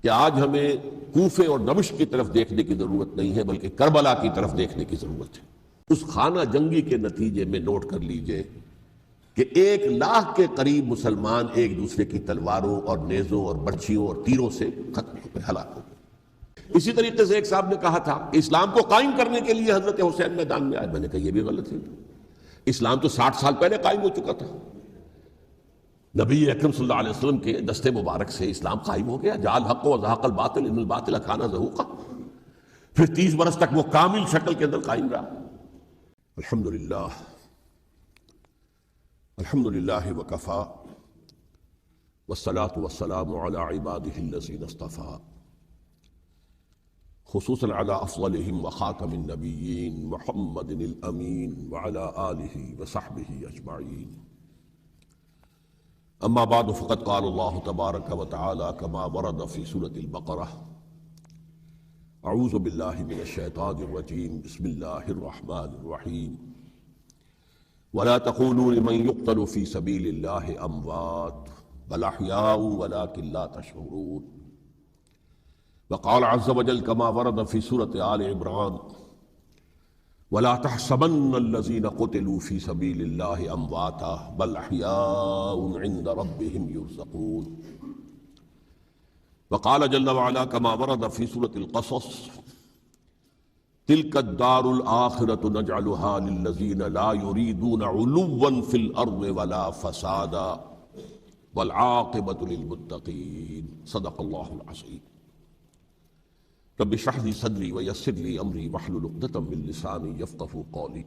کہ آج ہمیں کوفے اور دمشق کی طرف دیکھنے کی ضرورت نہیں ہے بلکہ کربلا کی طرف دیکھنے کی ضرورت ہے۔ اس خانہ جنگی کے نتیجے میں نوٹ کر لیجئے کہ 1,00,000 کے قریب مسلمان ایک دوسرے کی تلواروں اور نیزوں اور برچھیوں اور تیروں سے ختم ہو گئے، ہلاک ہو گئے۔ اسی طریقے سے ایک صاحب نے کہا تھا کہ اسلام کو قائم کرنے کے لیے حضرت حسین میدان میں آئے۔ میں نے کہا یہ بھی غلط ہے، اسلام تو 60 سال پہلے قائم ہو چکا تھا، نبی اکرم صلی اللہ علیہ وسلم کے دستے مبارک سے اسلام قائم ہو گیا۔ جاء الحق وزهق الباطل ان الباطل کان زہوقا، پھر 30 برس تک وہ کامل شکل کے اندر قائم رہا۔ الحمدللہ الحمدللہ وکفا والصلاة والسلام علی عباده الذین اصطفى، خصوصاً علی افضلهم وخاتم النبیین محمد الامین وعلی آلہ وصحبہ اجمعین۔ اما بعد فقد قال اللہ تبارک وتعالی کما ورد فی سورۃ البقرہ، اعوذ باللہ من الشیطان الرجیم، بسم اللہ الرحمن الرحیم، ولا تقولوا لمن يقتل في سبيل الله اموات بل احياء ولكن لا تشعرون۔ وقال عز وجل كما ورد في سورة آل عمران، ولا تحسبن الذين قتلوا في سبيل الله امواتا بل احياء عند ربهم يرزقون۔ وقال جل وعلا كما ورد في سورة القصص، تلك الدار الآخرة نجعلها للذين لا يريدون علوا في الأرض ولا فسادا والعاقبة للمتقين۔ صدق الله العظيم۔ رب اشرح لي صدري ويسر لي أمري واحلل عقدة من لساني يفقهوا قولي۔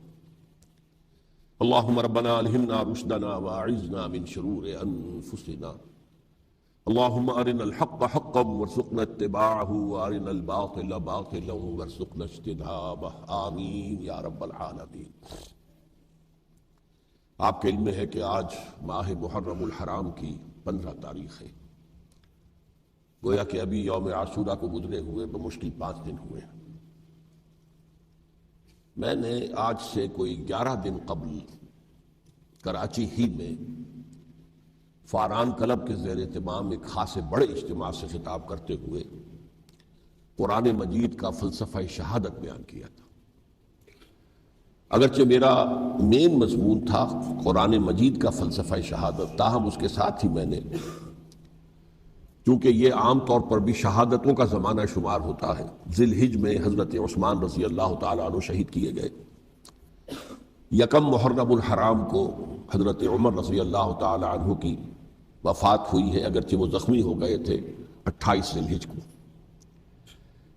اللهم ربنا ألهمنا رشدنا وأعذنا من شرور أنفسنا، اللهم أرنا الحق حقا وارزقنا اتباعه وأرنا الباطل باطلا وارزقنا اجتنابه، آمین یا رب العالمین۔ آپ کے علم میں ہے کہ آج ماہ محرم الحرام کی 15 تاریخ ہے، گویا کہ ابھی یوم عاشورہ کو گزرے ہوئے بمشکل 5 دن ہوئے ہیں۔ میں نے آج سے کوئی 11 دن قبل کراچی ہی میں فاران کلب کے زیر اہتمام ایک خاصے بڑے اجتماع سے خطاب کرتے ہوئے قرآن مجید کا فلسفہ شہادت بیان کیا تھا۔ اگرچہ میرا مین مضمون تھا قرآن مجید کا فلسفہ شہادت، تاہم اس کے ساتھ ہی میں نے، چونکہ یہ عام طور پر بھی شہادتوں کا زمانہ شمار ہوتا ہے، ذی الحج میں حضرت عثمان رضی اللہ تعالیٰ عنہ شہید کیے گئے، 1 محرم الحرام کو حضرت عمر رضی اللہ تعالیٰ عنہ کی وفات ہوئی ہے، اگرچہ وہ زخمی ہو گئے تھے 28 ذی الحج کو۔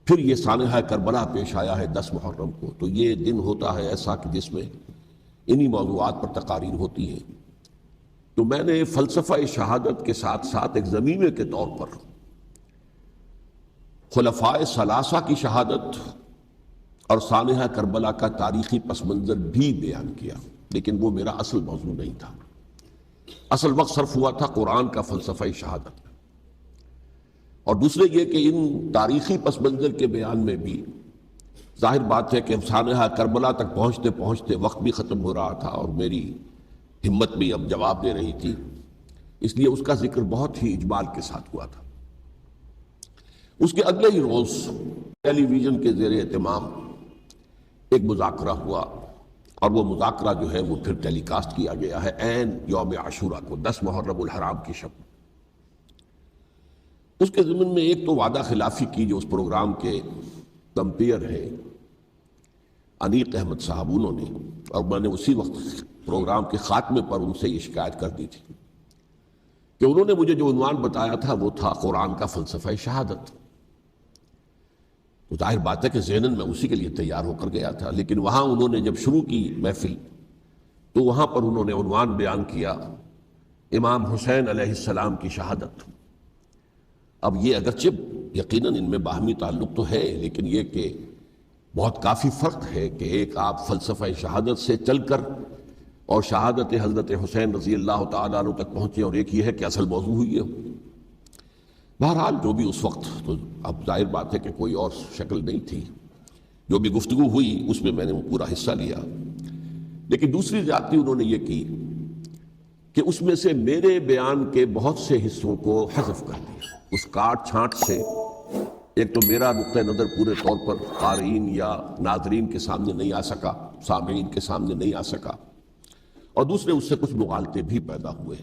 پھر یہ سانحہ کربلا پیش آیا ہے 10 محرم کو، تو یہ دن ہوتا ہے ایسا کہ جس میں انہی موضوعات پر تقاریر ہوتی ہیں۔ تو میں نے فلسفہ شہادت کے ساتھ ساتھ ایک ضمیمے کے طور پر خلفائے ثلاثہ کی شہادت اور سانحہ کربلا کا تاریخی پس منظر بھی بیان کیا، لیکن وہ میرا اصل موضوع نہیں تھا۔ اصل وقت صرف ہوا تھا قرآن کا فلسفہ شہادت، اور دوسرے یہ کہ ان تاریخی پس منظر کے بیان میں بھی ظاہر بات ہے کہ سانحہ کربلا تک پہنچتے پہنچتے وقت بھی ختم ہو رہا تھا اور میری ہمت بھی اب جواب دے رہی تھی، اس لیے اس کا ذکر بہت ہی اجمال کے ساتھ ہوا تھا۔ اس کے اگلے ہی روز ٹیلی ویژن کے زیر اہتمام ایک مذاکرہ ہوا، اور وہ مذاکرہ جو ہے وہ پھر ٹیلی کاسٹ کیا گیا ہے عین یوم عاشورہ کو، 10 محرم الحرام کی شب۔ اس کے ضمن میں ایک تو وعدہ خلافی کی جو اس پروگرام کے کمپیئر ہیں انیق احمد صاحب، انہوں نے، اور میں نے اسی وقت پروگرام کے خاتمے پر ان سے یہ شکایت کر دی تھی کہ انہوں نے مجھے جو عنوان بتایا تھا وہ تھا قرآن کا فلسفہ شہادت۔ تو ظاہر بات ہے کہ ذہناً میں اسی کے لیے تیار ہو کر گیا تھا، لیکن وہاں انہوں نے جب شروع کی محفل تو وہاں پر انہوں نے عنوان بیان کیا امام حسین علیہ السلام کی شہادت۔ اب یہ اگرچہ یقیناً ان میں باہمی تعلق تو ہے، لیکن یہ کہ بہت کافی فرق ہے کہ ایک آپ فلسفہ شہادت سے چل کر اور شہادت حضرت حسین رضی اللہ تعالیٰ عنہ تک پہنچے، اور ایک یہ ہے کہ اصل موضوع ہوئی ہے۔ بہرحال جو بھی اس وقت، تو اب ظاہر بات ہے کہ کوئی اور شکل نہیں تھی، جو بھی گفتگو ہوئی اس میں میں نے پورا حصہ لیا، لیکن دوسری زیادتی انہوں نے یہ کی کہ اس میں سے میرے بیان کے بہت سے حصوں کو حذف کر دیا، اس کاٹ چھانٹ سے ایک تو میرا نقطۂ نظر پورے طور پر قارئین یا ناظرین کے سامنے نہیں آ سکا، سامعین کے سامنے نہیں آ سکا، اور دوسرے اس سے کچھ مغالطے بھی پیدا ہوئے۔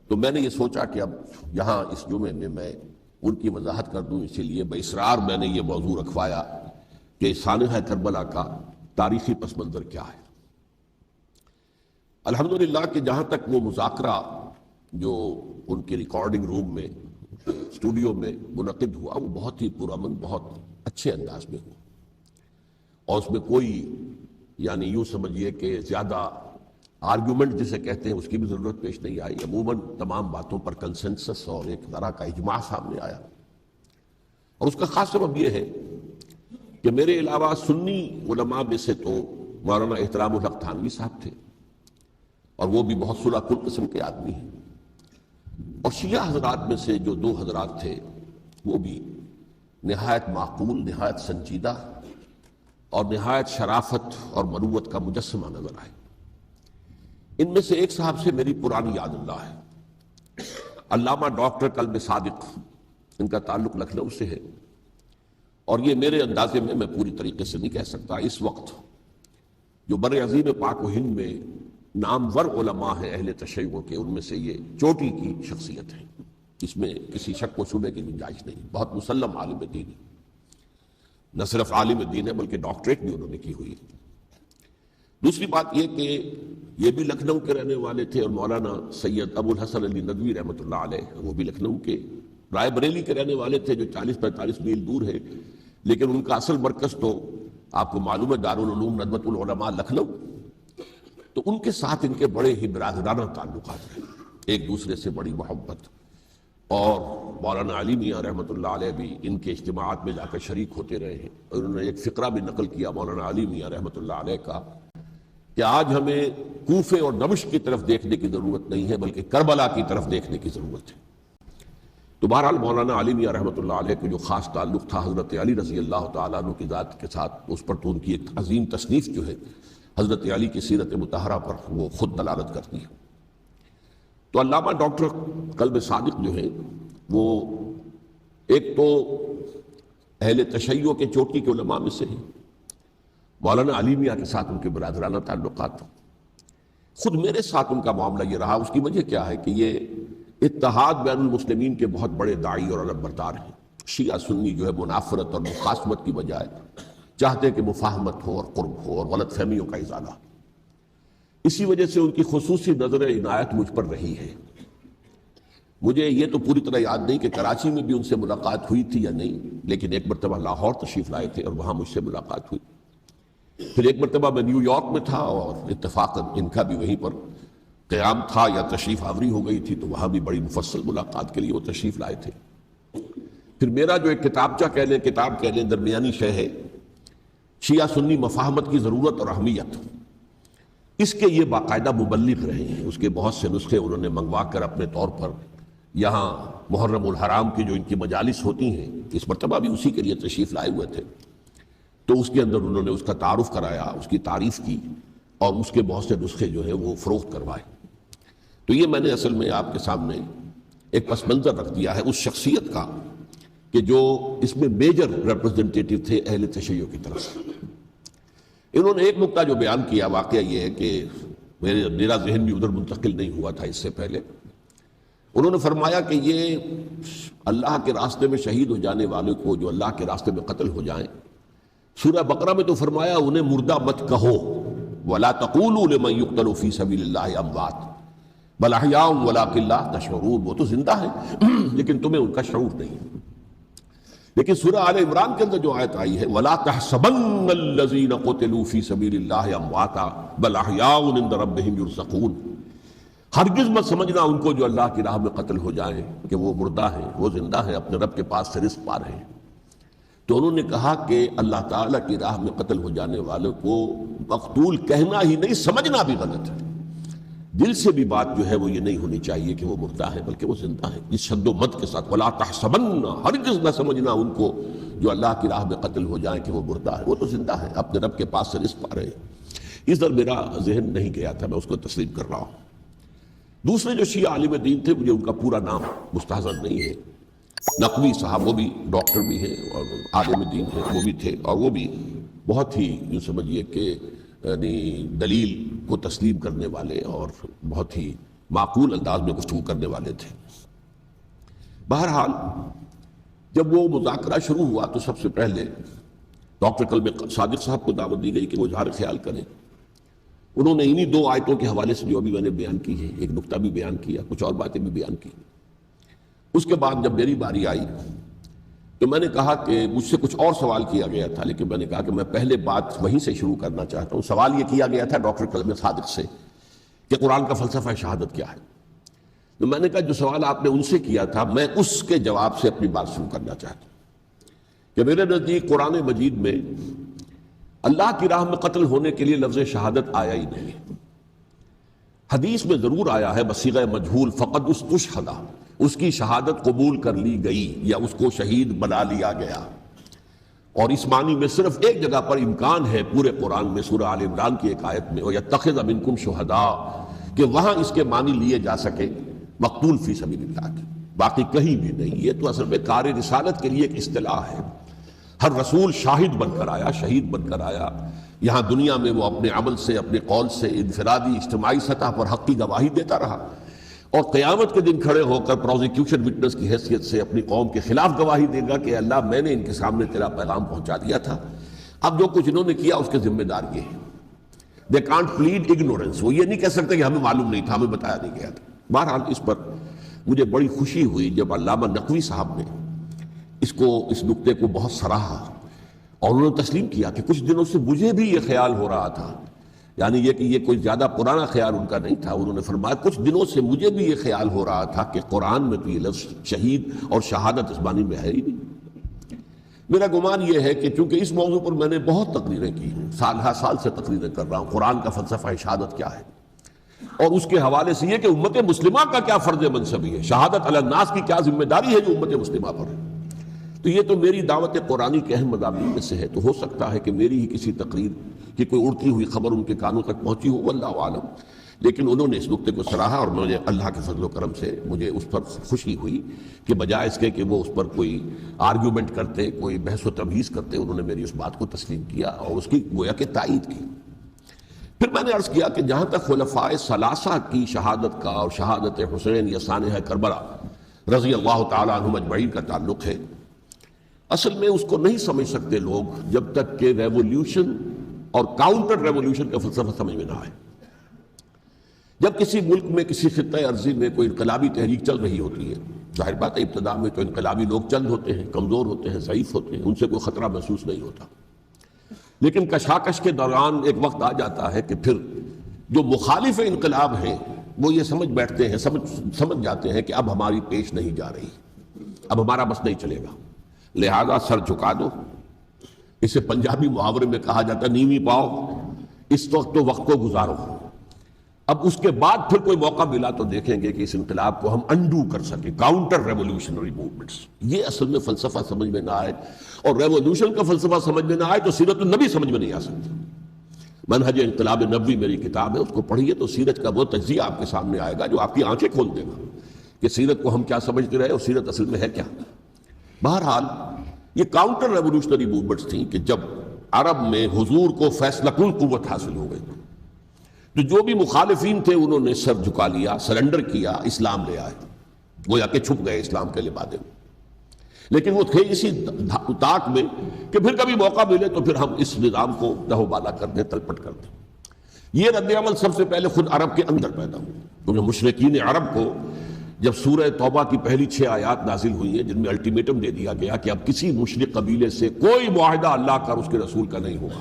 تو میں نے یہ سوچا کہ اب یہاں اس جمعے میں ان کی وضاحت کر دوں، اسی لیے باصرار میں نے یہ موضوع رکھوایا کہ سانحہ کربلا کا تاریخی پس منظر کیا ہے۔ الحمدللہ کہ جہاں تک وہ مذاکرہ جو ان کے ریکارڈنگ روم میں اسٹوڈیو میں منعقد ہوا، وہ بہت ہی پرامن، بہت اچھے انداز میں ہوا، اور اس میں کوئی یعنی یوں سمجھیے کہ زیادہ آرگیومنٹ جسے کہتے ہیں اس کی بھی ضرورت پیش نہیں آئی۔ عموماً تمام باتوں پر کنسنسس اور ایک طرح کا اجماع سامنے آیا، اور اس کا خاص سبب یہ ہے کہ میرے علاوہ سنی علماء میں سے تو مولانا احترام الحق تھانوی صاحب تھے، اور وہ بھی بہت صلح کل قسم کے آدمی ہیں، اور شیعہ حضرات میں سے جو دو حضرات تھے وہ بھی نہایت معقول، نہایت سنجیدہ اور نہایت شرافت اور مروت کا مجسمہ نظر آئے۔ ان میں سے ایک صاحب سے میری پرانی یاد اللہ ہے، علامہ ڈاکٹر قلب صادق، ان کا تعلق لکھنؤ سے ہے، اور یہ میرے اندازے میں پوری طریقے سے نہیں کہہ سکتا، اس وقت جو بر عظیم پاک و ہند میں نامور علماء ہیں اہل تشیع کے، ان میں سے یہ چوٹی کی شخصیت ہے، اس میں کسی شک و شبے کی گنجائش نہیں۔ بہت مسلم عالم دین ہے، نہ صرف عالم دین ہے بلکہ ڈاکٹریٹ بھی انہوں نے کی ہوئی ہے۔ دوسری بات یہ کہ یہ بھی لکھنؤ کے رہنے والے تھے، اور مولانا سید ابو الحسن علی ندوی رحمۃ اللہ علیہ وہ بھی لکھنؤ کے، رائے بریلی کے رہنے والے تھے جو 40-45 میل دور ہے، لیکن ان کا اصل مرکز تو آپ کو معلوم ہے دارالعلوم ندوۃ العلماء لکھنؤ۔ تو ان کے ساتھ ان کے بڑے ہی برادرانہ تعلقات ہیں، ایک دوسرے سے بڑی محبت، اور مولانا علی میاں رحمۃ اللہ علیہ بھی ان کے اجتماعات میں جا کر شریک ہوتے رہے ہیں، اور انہوں نے ایک فقرہ بھی نقل کیا مولانا علی میاں رحمۃ اللہ علیہ کا کہ آج ہمیں کوفے اور دمشق کی طرف دیکھنے کی ضرورت نہیں ہے بلکہ کربلا کی طرف دیکھنے کی ضرورت ہے۔ تو بہرحال مولانا علی میاں رحمۃ اللہ علیہ کو جو خاص تعلق تھا حضرت علی رضی اللہ تعالیٰ عنہ کی ذات کے ساتھ، اس پر تو ان کی ایک عظیم تصنیف جو ہے حضرت علی کی سیرت مطہرہ پر وہ خود دلالت کرتی ہے۔ تو علامہ ڈاکٹر قلب صادق جو ہے وہ ایک تو اہل تشیع کے چوٹی کے علماء میں سے ہیں، مولانا علی میاں کے ساتھ ان کے برادرانہ تعلقات، خود میرے ساتھ ان کا معاملہ یہ رہا۔ اس کی وجہ کیا ہے کہ یہ اتحاد بین المسلمین کے بہت بڑے داعی اور علم بردار ہیں۔ شیعہ سنی جو ہے منافرت اور مخاصمت کی بجائے چاہتے ہیں کہ مفاہمت ہو اور قرب ہو اور غلط فہمیوں کا ازالہ۔ اسی وجہ سے ان کی خصوصی نظر عنایت مجھ پر رہی ہے۔ مجھے یہ تو پوری طرح یاد نہیں کہ کراچی میں بھی ان سے ملاقات ہوئی تھی یا نہیں، لیکن ایک مرتبہ لاہور تشریف لائے تھے اور وہاں مجھ سے ملاقات ہوئی۔ پھر ایک مرتبہ میں نیو یارک میں تھا اور اتفاقاً ان کا بھی وہیں پر قیام تھا یا تشریف آوری ہو گئی تھی، تو وہاں بھی بڑی مفصل ملاقات کے لیے وہ تشریف لائے تھے۔ پھر میرا جو ایک کتاب کہہ لیں درمیانی شے ہے، شیعہ سنی مفاہمت کی ضرورت اور اہمیت، اس کے یہ باقاعدہ مبلغ رہے ہیں۔ اس کے بہت سے نسخے انہوں نے منگوا کر اپنے طور پر یہاں محرم الحرام کی جو ان کی مجالس ہوتی ہیں، اس مرتبہ بھی اسی کے لیے تشریف لائے ہوئے تھے، تو اس کے اندر انہوں نے اس کا تعارف کرایا، اس کی تعریف کی، اور اس کے بہت سے نسخے جو ہے وہ فروخت کروائے۔ تو یہ میں نے اصل میں آپ کے سامنے ایک پس منظر رکھ دیا ہے اس شخصیت کا کہ جو اس میں میجر ریپرزنٹیٹیو تھے اہل تشیع کی طرف سے۔ انہوں نے ایک نقطہ جو بیان کیا، واقعہ یہ ہے کہ میرا ذہن بھی ادھر منتقل نہیں ہوا تھا اس سے پہلے، انہوں نے فرمایا کہ یہ اللہ کے راستے میں شہید ہو جانے والے کو جو اللہ کے راستے میں قتل ہو جائیں، سورہ بقرہ میں تو فرمایا انہیں مردہ مت کہو، وَلَا تَقُولُوا لِمَن يُقْتَلُ فِي سَبِيلِ اللَّهِ أَمْوَاتٌ بَلْ أَحْيَاءٌ وَلَٰكِن لَّا تَشْعُرُونَ، وہ تو زندہ ہیں لیکن تمہیں ان کا شعور نہیں۔ لیکن سورہ آل عمران کے اندر جو آیت آئی ہے وَلَا تَحْسَبَنَّ الَّذِينَ قُتِلُوا فِي سَبِيلِ اللَّهِ أَمْوَاتًا بَلْ أَحْيَاءٌ عِندَ رَبِّهِمْ يُرْزَقُونَ، ہرگز مت سمجھنا ان کو جو اللہ کی راہ میں قتل ہو جائیں کہ وہ مردہ ہیں، وہ زندہ ہیں، اپنے رب کے پاس سے رزق پا رہے ہیں۔ تو انہوں نے کہا کہ اللہ تعالیٰ کی راہ میں قتل ہو جانے والوں کو مقتول کہنا ہی نہیں، سمجھنا بھی غلط ہے۔ دل سے بھی بات جو ہے وہ یہ نہیں ہونی چاہیے کہ وہ مردہ ہے، بلکہ وہ زندہ ہے، اس شد و مد کے ساتھ وَلَا تَحْسَبَنَّ، ہرگز نہ سمجھنا ان کو جو اللہ کی راہ میں قتل ہو جائیں کہ وہ مردہ ہے، وہ تو زندہ ہے، اپنے رب کے پاس سے رزق پا رہے ہیں۔ اس در میرا ذہن نہیں گیا تھا، میں اس کو تسلیم کر رہا ہوں۔ دوسرے جو شیعہ عالم دین تھے، مجھے ان کا پورا نام مستحضر نہیں ہے، نقوی صاحب وہ بھی ڈاکٹر بھی ہیں اور عالم دین ہیں، وہ بھی تھے، اور وہ بھی بہت ہی یوں سمجھیے کہ یعنی دلیل کو تسلیم کرنے والے اور بہت ہی معقول انداز میں گفتگو کرنے والے تھے۔ بہرحال جب وہ مذاکرہ شروع ہوا تو سب سے پہلے ڈاکٹر کلب صادق صاحب کو دعوت دی گئی کہ وہ اظہار خیال کریں۔ انہوں نے انہی 2 آیتوں کے حوالے سے جو ابھی میں نے بیان کی ہے، ایک نقطہ بھی بیان کیا، کچھ اور باتیں بھی بیان کی۔ اس کے بعد جب میری باری آئی تو میں نے کہا کہ مجھ سے کچھ اور سوال کیا گیا تھا، لیکن میں نے کہا کہ میں پہلے بات وہیں سے شروع کرنا چاہتا ہوں۔ سوال یہ کیا گیا تھا ڈاکٹر کلب صادق سے کہ قرآن کا فلسفہ شہادت کیا ہے۔ تو میں نے کہا جو سوال آپ نے ان سے کیا تھا میں اس کے جواب سے اپنی بات شروع کرنا چاہتا ہوں کہ میرے نزدیک قرآن مجید میں اللہ کی راہ میں قتل ہونے کے لیے لفظ شہادت آیا ہی نہیں۔ حدیث میں ضرور آیا ہے بصیغہ مجہول فقط استشہد، اس کی شہادت قبول کر لی گئی یا اس کو شہید بنا لیا گیا، اور اس معنی میں صرف ایک جگہ پر امکان ہے پورے قرآن میں، سورہ آل عمران کی ایک آیت میں وَيَتَّخِذَ مِنْكُمْ شُهَدَاءَ، کہ وہاں اس کے معنی لیے جا سکے مقتول فی سبیل اللہ کی، باقی کہیں بھی نہیں۔ یہ تو اصل میں کار رسالت کے لیے ایک اصطلاح ہے۔ ہر رسول شاہد بن کر آیا، شہید بن کر آیا، یہاں دنیا میں وہ اپنے عمل سے، اپنے قول سے انفرادی اجتماعی سطح پر حق کی گواہی دیتا رہا، اور قیامت کے دن کھڑے ہو کر پروزیکیوشن وٹنس کی حیثیت سے اپنی قوم کے خلاف گواہی دے گا کہ اللہ میں نے ان کے سامنے تیرا پیغام پہنچا دیا تھا، اب جو کچھ انہوں نے کیا اس کے ذمہ دار یہ ہے۔ دے کانٹ پلیڈ اگنورنس، وہ یہ نہیں کہہ سکتے کہ ہمیں معلوم نہیں تھا، ہمیں بتایا نہیں گیا تھا۔ بہرحال اس پر مجھے بڑی خوشی ہوئی جب علامہ نقوی صاحب نے اس نقطے کو بہت سراہا، اور انہوں نے تسلیم کیا کہ کچھ دنوں سے مجھے بھی یہ خیال ہو رہا تھا، یعنی یہ کہ یہ کوئی زیادہ پرانا خیال ان کا نہیں تھا۔ انہوں نے فرمایا کچھ دنوں سے مجھے بھی یہ خیال ہو رہا تھا کہ قرآن میں تو یہ لفظ شہید اور شہادت اس معنی میں ہے ہی نہیں۔ میرا گمان یہ ہے کہ چونکہ اس موضوع پر میں نے بہت تقریریں کی ہیں، سال ہر سال سے تقریریں کر رہا ہوں، قرآن کا فلسفہ شہادت کیا ہے، اور اس کے حوالے سے یہ کہ امت مسلمہ کا کیا فرض منصبی ہے، شہادت علی الناس کی کیا ذمہ داری ہے جو امت مسلمہ پر ہے، تو یہ تو میری دعوت قرآنی کے اہم مضامین میں سے ہے۔ تو ہو سکتا ہے کہ میری ہی کسی تقریر کی کوئی اڑتی ہوئی خبر ان کے کانوں تک پہنچی ہو، واللہ عالم، لیکن انہوں نے اس نقطے کو سراہا، اور مجھے اللہ کے فضل و کرم سے مجھے اس پر خوشی ہوئی کہ بجائے اس کے کہ وہ اس پر کوئی آرگیومنٹ کرتے، کوئی بحث و تبحیث کرتے، انہوں نے میری اس بات کو تسلیم کیا اور اس کی گویا کہ تائید کی۔ پھر میں نے عرض کیا کہ جہاں تک خلفائے ثلاثہ کی شہادت کا اور شہادت حسین یا سانحہ کربلا رضی اللہ تعالیٰ عنہم اجمعین کا تعلق ہے، اصل میں اس کو نہیں سمجھ سکتے لوگ جب تک کہ ریولوشن اور کاؤنٹر ریولوشن کا فلسفہ سمجھ میں نہ آئے۔ جب کسی ملک میں کسی خطہ ارضی میں کوئی انقلابی تحریک چل رہی ہوتی ہے، ظاہر بات ہے ابتدا میں تو انقلابی لوگ چند ہوتے ہیں، کمزور ہوتے ہیں، ضعیف ہوتے ہیں، ان سے کوئی خطرہ محسوس نہیں ہوتا، لیکن کشاکش کے دوران ایک وقت آ جاتا ہے کہ پھر جو مخالف انقلاب ہیں وہ یہ سمجھ بیٹھتے ہیں، سمجھ جاتے ہیں کہ اب ہماری پیش نہیں جا رہی، اب ہمارا بس نہیں چلے گا، لہذا سر جھکا دو۔ اسے پنجابی محاورے میں کہا جاتا ہے نیوی پاؤ، اس وقت تو وقت کو گزارو، اب اس کے بعد پھر کوئی موقع ملا تو دیکھیں گے کہ اس انقلاب کو ہم انڈو کر سکیں، کاؤنٹر ریولوشنری موومنٹس۔ یہ اصل میں فلسفہ سمجھ میں نہ آئے، اور ریولوشن کا فلسفہ سمجھ میں نہ آئے تو سیرت النبی سمجھ میں نہیں آ سکتی۔ منہج انقلاب نبوی میری کتاب ہے، اس کو پڑھیے تو سیرت کا وہ تجزیہ آپ کے سامنے آئے گا جو آپ کی آنکھیں کھول دے گا کہ سیرت کو ہم کیا سمجھتے رہے اور سیرت اصل میں ہے کیا۔ بہرحال یہ کاؤنٹر ریولوشنری موومنٹس تھیں کہ جب عرب میں حضور کو فیصلہ کن قوت حاصل ہو گئی تو جو بھی مخالفین تھے انہوں نے سر جھکا لیا، سرنڈر کیا، اسلام لے آئے، گویا کہ چھپ گئے اسلام کے لبادے میں، لیکن وہ تھے اسی طاق میں کہ پھر کبھی موقع ملے تو پھر ہم اس نظام کو دہو بالا کر دیں، تلپٹ کر دیں۔ یہ رد عمل سب سے پہلے خود عرب کے اندر پیدا ہوا، کیونکہ مشرکین عرب کو جب سورہ توبہ کی پہلی 6 آیات نازل ہوئی ہیں جن میں الٹیمیٹم دے دیا گیا کہ اب کسی مشرک قبیلے سے کوئی معاہدہ اللہ کا اور اس کے رسول کا نہیں ہوگا،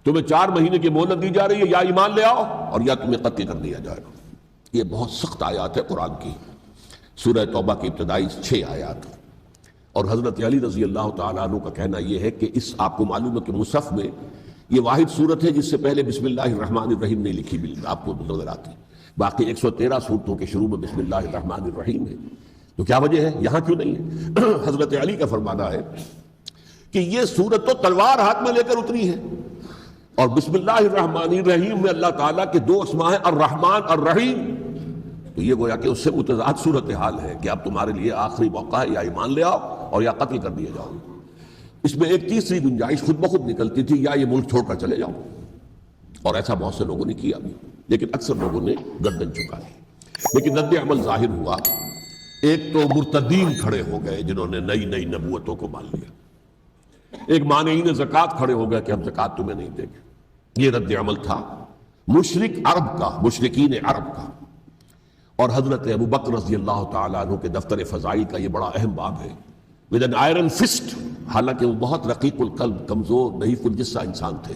تمہیں 4 مہینے کی مہلت دی جا رہی ہے، یا ایمان لے آؤ اور یا تمہیں قتل کر دیا جائے گا۔ یہ بہت سخت آیات ہے قرآن کی، سورہ توبہ کی ابتدائی 6 آیات، اور حضرت علی رضی اللہ تعالیٰ عنہ کا کہنا یہ ہے کہ آپ کو معلوم ہے کہ مصحف میں یہ واحد صورت ہے جس سے پہلے بسم اللہ الرحمن الرحیم نہیں لکھی بھی آپ کو نظر آتی، باقی 113 صورتوں کے شروع میں بسم اللہ الرحمن الرحیم ہے، تو کیا وجہ ہے یہاں کیوں نہیں ہے؟ حضرت علی کا فرمانا ہے کہ یہ صورت تو تلوار ہاتھ میں لے کر اتری ہے، اور بسم اللہ الرحمن الرحیم میں اللہ تعالیٰ کے 2 اسماء ہیں، الرحمن الرحیم، تو یہ گویا کہ اس سے متضاد صورتحال ہے کہ اب تمہارے لیے آخری موقع ہے، یا ایمان لے آؤ اور یا قتل کر دیے جاؤ۔ اس میں ایک تیسری گنجائش خود بخود نکلتی تھی، یا یہ ملک چھوڑ کر چلے جاؤ، اور ایسا بہت سے لوگوں نے کیا بھی، لیکن اکثر لوگوں نے گردن چکائی۔ لیکن رد عمل ظاہر ہوا، ایک تو مرتدین کھڑے ہو گئے جنہوں نے نئی نئی نبوتوں کو مان لیا، ایک مانعین زکوٰۃ کھڑے ہو گئے کہ ہم زکوٰۃ تمہیں نہیں دیں گے۔ یہ رد عمل تھا مشرک عرب کا، مشرکین عرب کا۔ اور حضرت ابو بکر رضی اللہ تعالیٰ عنہ کے دفتر فضائل کا یہ بڑا اہم باب ہے، ود این آئرن فسٹ، حالانکہ وہ بہت رقیق القلب، کمزور ضعیف الجسہ انسان تھے،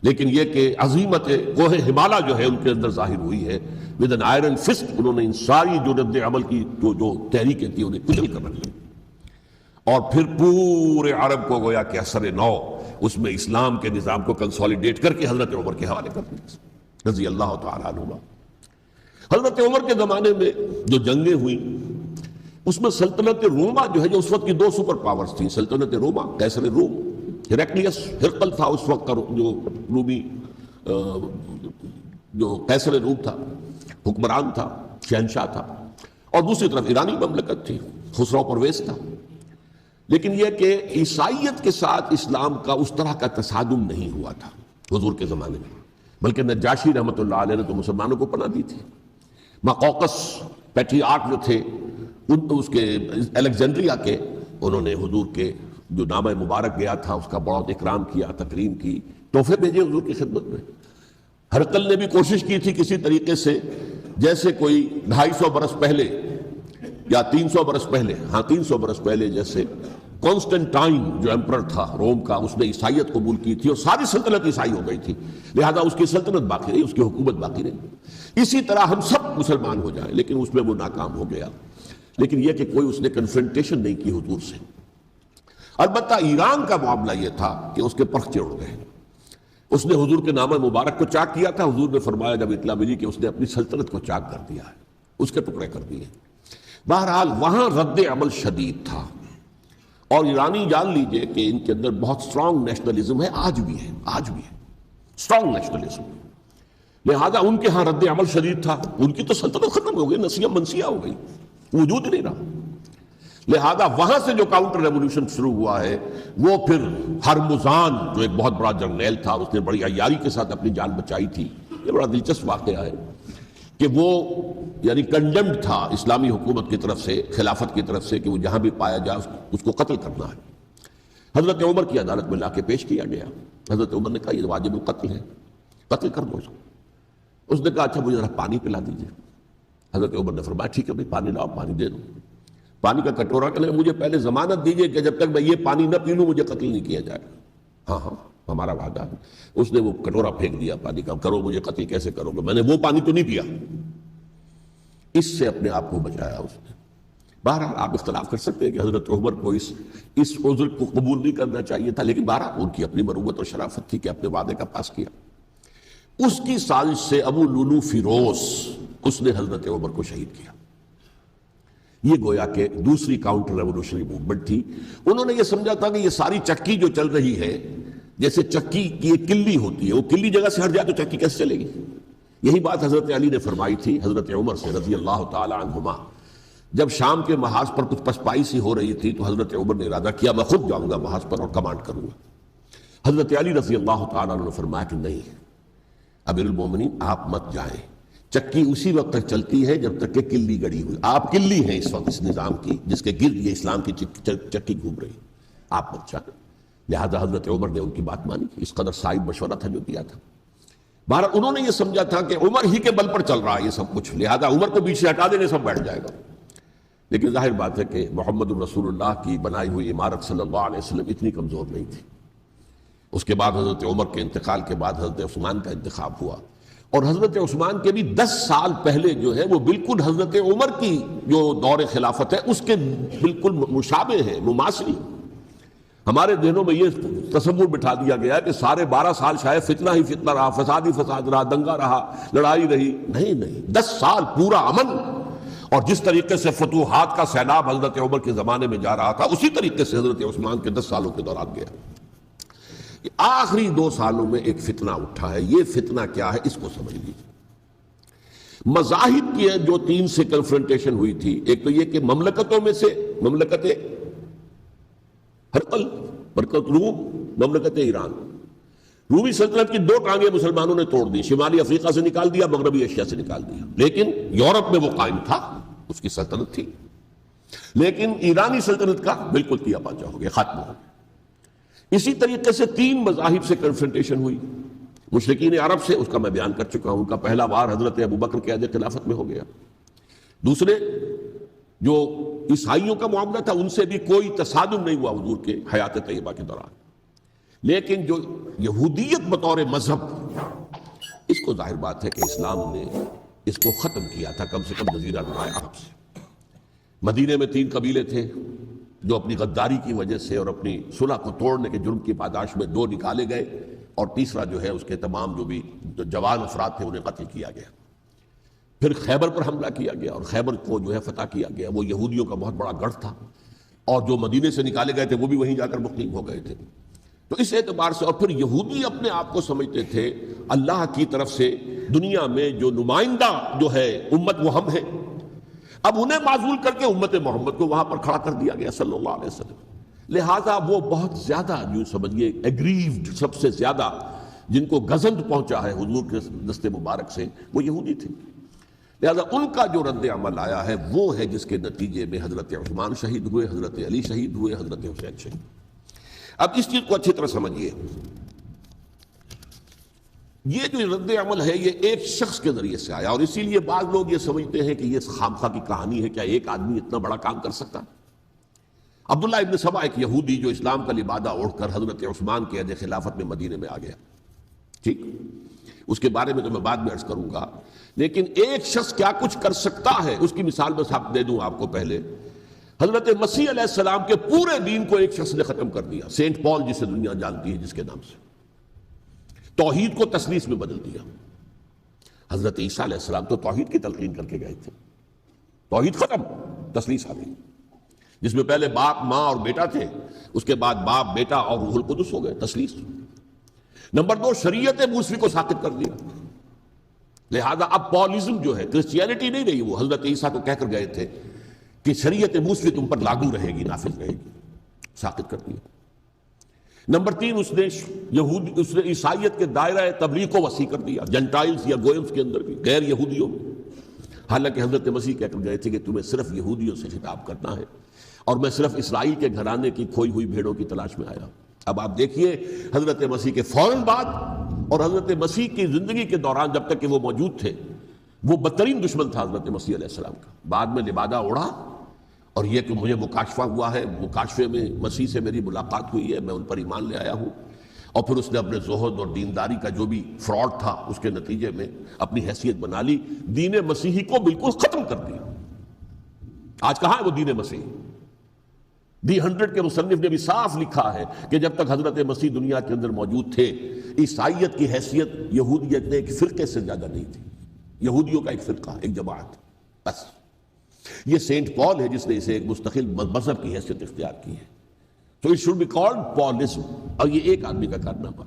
لیکن یہ کہ عظیمت کوہ ہمالیہ جو ہے ان کے اندر ظاہر ہوئی ہے، ود این آئرن فسٹ انہوں نے ان ساری جو رد عمل کی جو تحریکیں تھی انہیں کچل کر رکھ لی، اور پھر پورے عرب کو گویا کہ اثر نو اس میں اسلام کے نظام کو کنسولیڈیٹ کر کے حضرت عمر کے حوالے کر دیا رضی اللہ تعالیٰ عنہ۔ حضرت عمر کے زمانے میں جو جنگیں ہوئیں اس میں سلطنت روما جو ہے، جو اس وقت کی دو سپر پاورز تھیں، سلطنت روما قیصر روم، ہرقلیس ہرقل تھا اس وقت کا جو رومی جو قیصر روم تھا، حکمران تھا، شہنشاہ تھا، اور دوسری طرف ایرانی مملکت تھی، خسرو پرویز تھا۔ لیکن یہ کہ عیسائیت کے ساتھ اسلام کا اس طرح کا تصادم نہیں ہوا تھا حضور کے زمانے میں، بلکہ نجاشی رحمۃ اللہ علیہ نے تو مسلمانوں کو پناہ دی تھی۔ مقوقس پیٹریارک جو تھے اس کے الیگزینڈریا کے، انہوں نے حضور کے جو نامہ مبارک گیا تھا اس کا بہت اکرام کیا، تکریم کی، تحفے بھیجے حضور کی خدمت میں۔ ہرقل نے بھی کوشش کی تھی کسی طریقے سے، جیسے کوئی 250 برس پہلے یا 300 برس پہلے، 300 برس پہلے جیسے کانسٹنٹائن جو ایمپرر تھا روم کا، اس نے عیسائیت قبول کی تھی اور ساری سلطنت عیسائی ہو گئی تھی، لہذا اس کی سلطنت باقی رہی، اس کی حکومت باقی رہی۔ اسی طرح ہم سب مسلمان ہو جائیں، لیکن اس میں وہ ناکام ہو گیا۔ لیکن یہ کہ کوئی اس نے کنفرنٹیشن نہیں کی حضور سے۔ البتہ ایران کا معاملہ یہ تھا کہ اس کے پرخچے اڑ گئے، اس نے حضور کے نامہ مبارک کو چاک کیا تھا، حضور نے فرمایا جب اطلاع ملی کہ اس نے اپنی سلطنت کو چاک کر دیا ہے، اس کے ٹکڑے کر دیے۔ بہرحال وہاں رد عمل شدید تھا، اور ایرانی جان لیجئے کہ ان کے اندر بہت سٹرونگ نیشنلزم ہے، آج بھی ہے سٹرونگ نیشنلزم، لہذا ان کے ہاں رد عمل شدید تھا۔ ان کی تو سلطنت ختم ہو گئی، نسیہ منسیہ ہو گئی، وجود ہی نہیں رہا۔ لہذا وہاں سے جو کاؤنٹر ریولوشن شروع ہوا ہے وہ پھر ہرمزان جو ایک بہت بڑا جرنیل تھا، اس نے بڑی عیاری کے ساتھ اپنی جان بچائی تھی۔ یہ بڑا دلچسپ واقعہ ہے کہ وہ یعنی کنڈمڈ تھا اسلامی حکومت کی طرف سے، خلافت کی طرف سے، کہ وہ جہاں بھی پایا جائے اس کو قتل کرنا ہے۔ حضرت عمر کی عدالت میں لا کے پیش کیا گیا، حضرت عمر نے کہا یہ واجب القتل ہے، قتل کر دو اس کو۔ اس نے کہا اچھا مجھے ذرا پانی پلا دیجیے۔ حضرت عمر نے فرمایا ٹھیک ہے بھائی پانی لاؤ، پانی دے دو۔ پانی کا کٹورا کہ مجھے پہلے ضمانت دیجیے کہ جب تک میں یہ پانی نہ پی لوں مجھے قتل نہیں کیا جائے گا۔ ہاں ہمارا وعدہ ہے۔ اس نے وہ کٹورا پھینک دیا پانی کا، کرو مجھے قتل کیسے کرو گے، میں نے وہ پانی تو نہیں پیا۔ اس سے اپنے آپ کو بچایا اس نے۔ بہرحال آپ اختلاف کر سکتے ہیں کہ حضرت عمر کو اس عذر کو قبول نہیں کرنا چاہیے تھا، لیکن بہرحال ان کی اپنی مروت اور شرافت تھی کہ اپنے وعدے کا پاس کیا۔ اس کی سازش سے ابو لولو فیروز اس نے حضرت عمر کو شہید کیا۔ یہ گویا کہ دوسری کاؤنٹر ریولوشنری موومنٹ تھی۔ انہوں نے یہ سمجھا تھا کہ یہ ساری چکی جو چل رہی ہے، جیسے چکی کی ایک کلی ہوتی ہے، وہ کلی جگہ سے ہٹ جائے تو چکی کیسے چلے گی؟ یہی بات حضرت علی نے فرمائی تھی حضرت عمر سے رضی اللہ تعالی عنہما۔ جب شام کے محاذ پر کچھ پسپائی سی ہو رہی تھی تو حضرت عمر نے ارادہ کیا میں خود جاؤں گا محاذ پر اور کمانڈ کروں گا۔ حضرت علی رضی اللہ تعالیٰ عنہ نے فرمایا کہ نہیں امیر المومنین آپ مت جائیں، چکی اسی وقت تک چلتی ہے جب تک کہ کلی گڑی ہوئی، آپ کلی ہیں اس وقت اس نظام کی جس کے گرد یہ اسلام کی چکی گھوم رہی، آپ مت جائیں۔ لہذا حضرت عمر نے ان کی بات مانی، اس قدر صائب مشورہ تھا جو دیا تھا۔ بہرحال انہوں نے یہ سمجھا تھا کہ عمر ہی کے بل پر چل رہا ہے یہ سب کچھ، لہذا عمر کو پیچھے ہٹا دینے سب بیٹھ جائے گا۔ لیکن ظاہر بات ہے کہ محمد رسول اللہ کی بنائی ہوئی عمارت صلی اللہ علیہ وسلم اتنی کمزور نہیں تھی۔ اس کے بعد حضرت عمر کے انتقال کے بعد حضرت عثمان کا انتخاب ہوا، اور حضرت عثمان کے بھی 10 سال پہلے جو ہے وہ بالکل حضرت عمر کی جو دور خلافت ہے اس کے بالکل مشابہ ہے، مماثل۔ ہمارے ذہنوں میں یہ تصور بٹھا دیا گیا ہے کہ سارے 12 سال شاید فتنہ ہی فتنہ رہا، فساد ہی فساد رہا، دنگا رہا، لڑائی رہی۔ نہیں، 10 سال پورا امن، اور جس طریقے سے فتوحات کا سیلاب حضرت عمر کے زمانے میں جا رہا تھا اسی طریقے سے حضرت عثمان کے 10 سالوں کے دوران گیا۔ آخری 2 سالوں میں ایک فتنہ اٹھا ہے، یہ فتنہ کیا ہے اس کو سمجھ لیجیے۔ مذاہب کی جو تین سے کنفرنٹیشن ہوئی تھی، ایک تو یہ کہ مملکتوں میں سے مملکت ہرقل، برکت روم، مملکت ایران، رومی سلطنت کی دو ٹانگیں مسلمانوں نے توڑ دی، شمالی افریقہ سے نکال دیا، مغربی ایشیا سے نکال دیا، لیکن یورپ میں وہ قائم تھا، اس کی سلطنت تھی، لیکن ایرانی سلطنت کا بالکل تیا پاچا ہو گیا، ختم ہو گیا۔ اسی طریقے سے تین مذاہب سے کنفرنٹیشن ہوئی، مشرکین عرب سے، اس کا میں بیان کر چکا ہوں، ان کا پہلا وار حضرت ابوبکر کے عہد خلافت میں ہو گیا۔ دوسرے جو عیسائیوں کا معاملہ تھا، ان سے بھی کوئی تصادم نہیں ہوا حضور کے حیات طیبہ کے دوران، لیکن جو یہودیت بطور مذہب، اس کو ظاہر بات ہے کہ اسلام نے اس کو ختم کیا تھا، کم سے کم جزیرہ نما عرب سے۔ مدینے میں 3 قبیلے تھے جو اپنی غداری کی وجہ سے اور اپنی صلح کو توڑنے کے جرم کی پاداش میں 2 نکالے گئے، اور تیسرا جو ہے اس کے تمام جو بھی جوان افراد تھے انہیں قتل کیا گیا۔ پھر خیبر پر حملہ کیا گیا، اور خیبر کو جو ہے فتح کیا گیا، وہ یہودیوں کا بہت بڑا گڑھ تھا، اور جو مدینے سے نکالے گئے تھے وہ بھی وہیں جا کر مقیم ہو گئے تھے۔ تو اس اعتبار سے، اور پھر یہودی اپنے آپ کو سمجھتے تھے اللہ کی طرف سے دنیا میں جو نمائندہ جو ہے امت، وہ ہم ہیں، اب انہیں معزول کر کے امت محمد کو وہاں پر کھڑا کر دیا گیا صلی اللہ علیہ وسلم۔ لہٰذا وہ بہت زیادہ جو سمجھیے ایگریوڈ، سب سے زیادہ جن کو گزند پہنچا ہے حضور کے دست مبارک سے، وہ یہودی تھے۔ لہذا ان کا جو رد عمل آیا ہے وہ ہے جس کے نتیجے میں حضرت عثمان شہید ہوئے، حضرت علی شہید ہوئے، حضرت حسین شہید۔ اب اس چیز کو اچھی طرح سمجھیے، یہ جو رد عمل ہے یہ ایک شخص کے ذریعے سے آیا، اور اسی لیے بعض لوگ یہ سمجھتے ہیں کہ یہ خامخواہ کی کہانی ہے، کیا ایک آدمی اتنا بڑا کام کر سکتا؟ عبداللہ ابن سبا ایک یہودی جو اسلام کا لبادہ اوڑھ کر حضرت عثمان کے عہد خلافت میں مدینے میں آ گیا، ٹھیک، اس کے بارے میں تو میں بعد میں عرض کروں گا، لیکن ایک شخص کیا کچھ کر سکتا ہے اس کی مثال میں صاحب دے دوں آپ کو۔ پہلے حضرت مسیح علیہ السلام کے پورے دین کو ایک شخص نے ختم کر دیا، سینٹ پال جسے دنیا جانتی ہے جس کے نام سے، توحید کو تثلیث میں بدل دیا۔ حضرت عیسیٰ علیہ السلام تو توحید کی تلقین کر کے گئے تھے، توحید ختم، تثلیث آ گئی، جس میں پہلے باپ، ماں اور بیٹا تھے، اس کے بعد باپ، بیٹا اور روح القدس ہو گئے، تثلیث۔ نمبر 2، شریعت موسوی کو ساقط کر دیا، لہذا اب پالزم جو ہے، کرسچینٹی نہیں رہی، وہ حضرت عیسیٰ کو کہہ کر گئے تھے کہ شریعت موسوی تم پر لاگو رہے گی، نافذ رہے گی، ساقط کر دیا۔ نمبر 3، اس نے عیسائیت کے دائرہ تبلیغ کو وسیع کر دیا، جنٹائلز یا گوئمز کے اندر بھی، غیر یہودیوں میں، حالانکہ حضرت مسیح کہہ کر گئے تھے کہ تمہیں صرف یہودیوں سے خطاب کرنا ہے، اور میں صرف اسرائیل کے گھرانے کی کھوئی ہوئی بھیڑوں کی تلاش میں آیا۔ اب آپ دیکھیے حضرت مسیح کے فوراً بعد اور حضرت مسیح کی زندگی کے دوران جب تک کہ وہ موجود تھے، وہ بدترین دشمن تھا حضرت مسیح علیہ السلام کا۔ بعد میں لبادہ اوڑھا، اور یہ کہ مجھے مکاشفہ ہوا ہے، مکاشفے میں مسیح سے میری ملاقات ہوئی ہے، میں ان پر ایمان لے آیا ہوں، اور پھر اس نے اپنے زہد اور دینداری کا جو بھی فراڈ تھا اس کے نتیجے میں اپنی حیثیت بنا لی، دین مسیحی کو بالکل ختم کر دیا۔ آج کہاں ہے وہ دین مسیحی؟ دی 100 کے مصنف نے بھی صاف لکھا ہے کہ جب تک حضرت مسیح دنیا کے اندر موجود تھے، عیسائیت کی حیثیت یہودیت نے ایک فرقے سے زیادہ نہیں تھی، یہودیوں کا ایک فرقہ، ایک جماعت، بس۔ یہ سینٹ پال ہے جس نے اسے ایک مستقل مذہب کی حیثیت اختیار کی ہے، تو اٹ شوڈ بی کالڈ پالزم، اور یہ ایک آدمی کا کارنامہ۔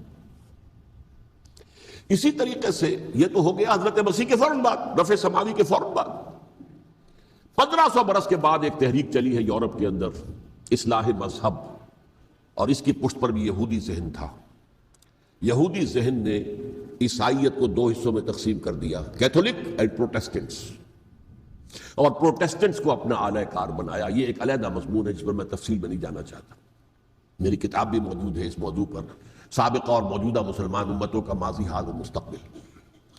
اسی طریقے سے یہ تو ہو گیا حضرت مسیح کے فوراً بعد، رفع سماوی کے فوراً بعد۔ 1500 برس کے بعد ایک تحریک چلی ہے یورپ کے اندر، اصلاح مذہب، اور اس کی پشت پر بھی یہودی ذہن تھا۔ یہودی ذہن نے عیسائیت کو 2 حصوں میں تقسیم کر دیا، کیتھولک اینڈ پروٹیسٹنٹس، اور پروٹیسٹنٹس کو اپنا اعلی کار بنایا۔ یہ ایک علیحدہ مضمون ہے جس پر میں تفصیل میں نہیں جانا چاہتا، میری کتاب بھی موجود ہے اس موضوع پر، سابقہ اور موجودہ مسلمان امتوں کا ماضی، حال و مستقبل،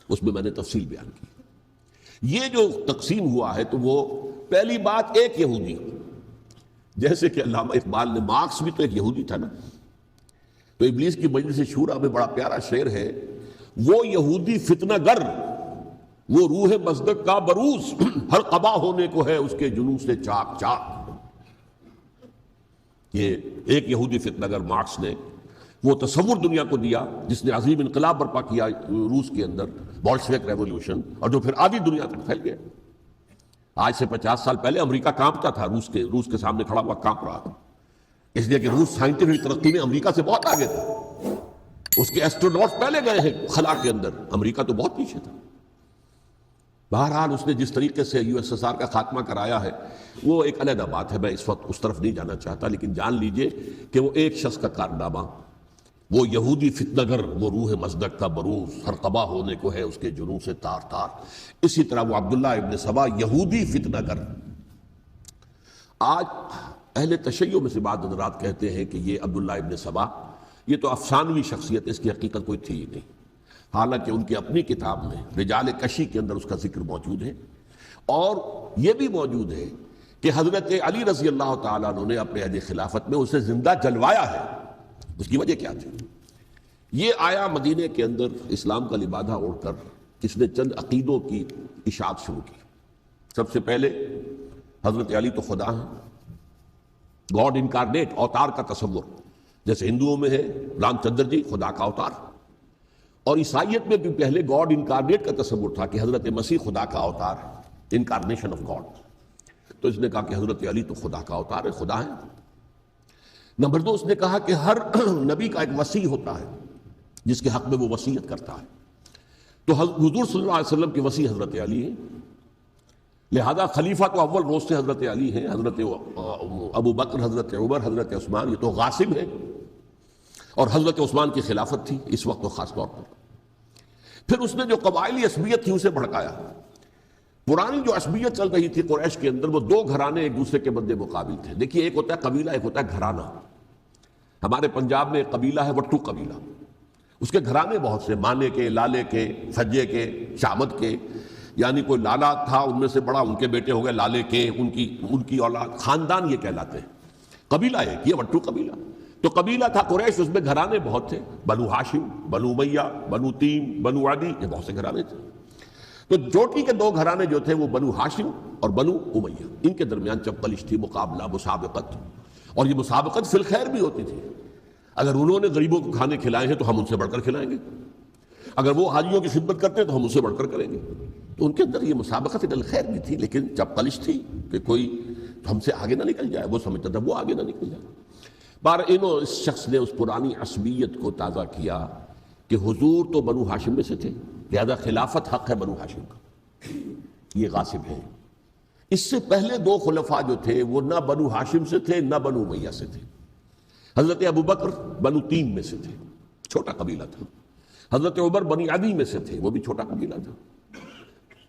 اس میں نے تفصیل بیان کی۔ یہ جو تقسیم ہوا ہے تو وہ پہلی بات ایک یہودی، جیسے کہ علامہ اقبال نے، مارکس بھی تو ایک یہودی تھا نا، تو ابلیس کی مجلس شورا میں بڑا پیارا شعر ہے، وہ یہودی فتنہ گر، وہ روح مصدق کا بروز، ہر قبا ہونے کو ہے اس کے جنون سے چاک چاک۔ یہ ایک یہودی فتنہ گر مارکس نے وہ تصور دنیا کو دیا جس نے عظیم انقلاب برپا کیا روس کے اندر، بولشوک ریولوشن، اور جو پھر آدھی دنیا تک پھیل گیا۔ آج سے 50 سال پہلے امریکہ کانپتا تھا، روس کے سامنے کھڑا ہوا کانپ رہا تھا، اس لیے کہ روس سائنٹیفک ترقی میں امریکہ سے بہت آگے تھا، اس کے ایسٹروناٹس پہلے گئے ہیں خلا کے اندر، امریکہ تو بہت پیچھے تھا۔ بہرحال اس نے جس طریقے سے USSR کا خاتمہ کرایا ہے وہ ایک علیحدہ بات ہے، میں اس وقت اس طرف نہیں جانا چاہتا، لیکن جان لیجئے کہ وہ ایک شخص کا کارنامہ، وہ یہودی فتنہ گر، وہ روح مصدق کا بروز، ہر قبا ہونے کو ہے اس کے جنوں سے تار تار، اسی طرح وہ عبداللہ ابن سبا یہودی فتنہ گر۔ آج اہل تشیع میں سے بعض حضرات کہتے ہیں کہ یہ عبداللہ ابن سبا یہ تو افسانوی شخصیت، اس کی حقیقت کوئی تھی ہی نہیں، حالانکہ ان کی اپنی کتاب میں رجال کشی کے اندر اس کا ذکر موجود ہے، اور یہ بھی موجود ہے کہ حضرت علی رضی اللہ تعالیٰ عنہ نے اپنے عہد خلافت میں اسے زندہ جلوایا ہے۔ اس کی وجہ کیا تھی؟ یہ آیا مدینے کے اندر اسلام کا لبادہ اوڑھ کر، اس نے چند عقیدوں کی اشاعت شروع کی۔ سب سے پہلے حضرت علی تو خدا ہیں، گاڈ انکارنیٹ، اوتار کا تصور، جیسے ہندوؤں میں ہے رام چندر جی خدا کا اوتار، اور عیسائیت میں بھی پہلے گاڈ انکارنیٹ کا تصور تھا کہ حضرت مسیح خدا کا اوتار ہے، انکارنیشن آف گاڈ۔ تو اس نے کہا کہ حضرت علی تو خدا کا اوتار ہے، خدا ہے۔ نمبر 2، اس نے کہا کہ ہر نبی کا ایک وصی ہوتا ہے جس کے حق میں وہ وصیت کرتا ہے، تو حضور صلی اللہ علیہ وسلم کے وصی حضرت علی ہیں، لہذا خلیفہ تو اول روز سے حضرت علی ہیں، حضرت ابو بکر، حضرت عمر، حضرت عثمان، یہ تو غاصب ہیں، اور حضرت عثمان کی خلافت تھی اس وقت تو خاص طور پر۔ پھر اس نے جو قبائلی عصبیت تھی اسے بھڑکایا۔ پرانی جو عصبیت چل رہی تھی قریش کے اندر، وہ دو گھرانے ایک دوسرے کے مد مقابل تھے۔ دیکھیے، ایک ہوتا ہے قبیلہ، ایک ہوتا ہے گھرانہ۔ ہمارے پنجاب میں ایک قبیلہ ہے وٹو قبیلہ، اس کے گھرانے بہت سے، مانے کے، لالے کے، سجے کے، شامت کے، یعنی کوئی لالا تھا ان میں سے بڑا، ان کے بیٹے ہو گئے لالے کے، ان کی اولاد، خاندان یہ کہلاتے ہیں۔ قبیلہ ایک، یہ وٹو قبیلہ۔ تو قبیلہ تھا قریش، اس میں گھرانے بہت تھے، بنو ہاشم، بنو امیہ، بنو تیم، بنو عدی، یہ بہت سے گھرانے تھے۔ تو چوٹی کے دو گھرانے جو تھے وہ بنو ہاشم اور بنو امیہ، ان کے درمیان چپقلش تھی، مقابلہ، مسابقت، اور یہ مسابقت فی الخیر بھی ہوتی تھی۔ اگر انہوں نے غریبوں کو کھانے کھلائے ہیں تو ہم ان سے بڑھ کر کھلائیں گے، اگر وہ حاجیوں کی خدمت کرتے ہیں تو ہم ان سے بڑھ کر کریں گے۔ تو ان کے اندر یہ مسابقت فی الخیر بھی تھی، لیکن چپقلش تھی کہ کوئی ہم سے آگے نہ نکل جائے، وہ سمجھتا تھا وہ آگے نہ نکل جائے۔ اس شخص نے اس پرانی عصبیت کو تازہ کیا کہ حضور تو بنو ہاشم میں سے تھے، لہذا خلافت حق ہے بنو ہاشم کا، یہ غاصب ہیں۔ اس سے پہلے دو خلفاء جو تھے وہ نہ بنو ہاشم سے تھے نہ بنو امیہ سے تھے۔ حضرت ابو بکر بنو تیم میں سے تھے، چھوٹا قبیلہ تھا۔ حضرت عمر بنی عدی میں سے تھے، وہ بھی چھوٹا قبیلہ تھا۔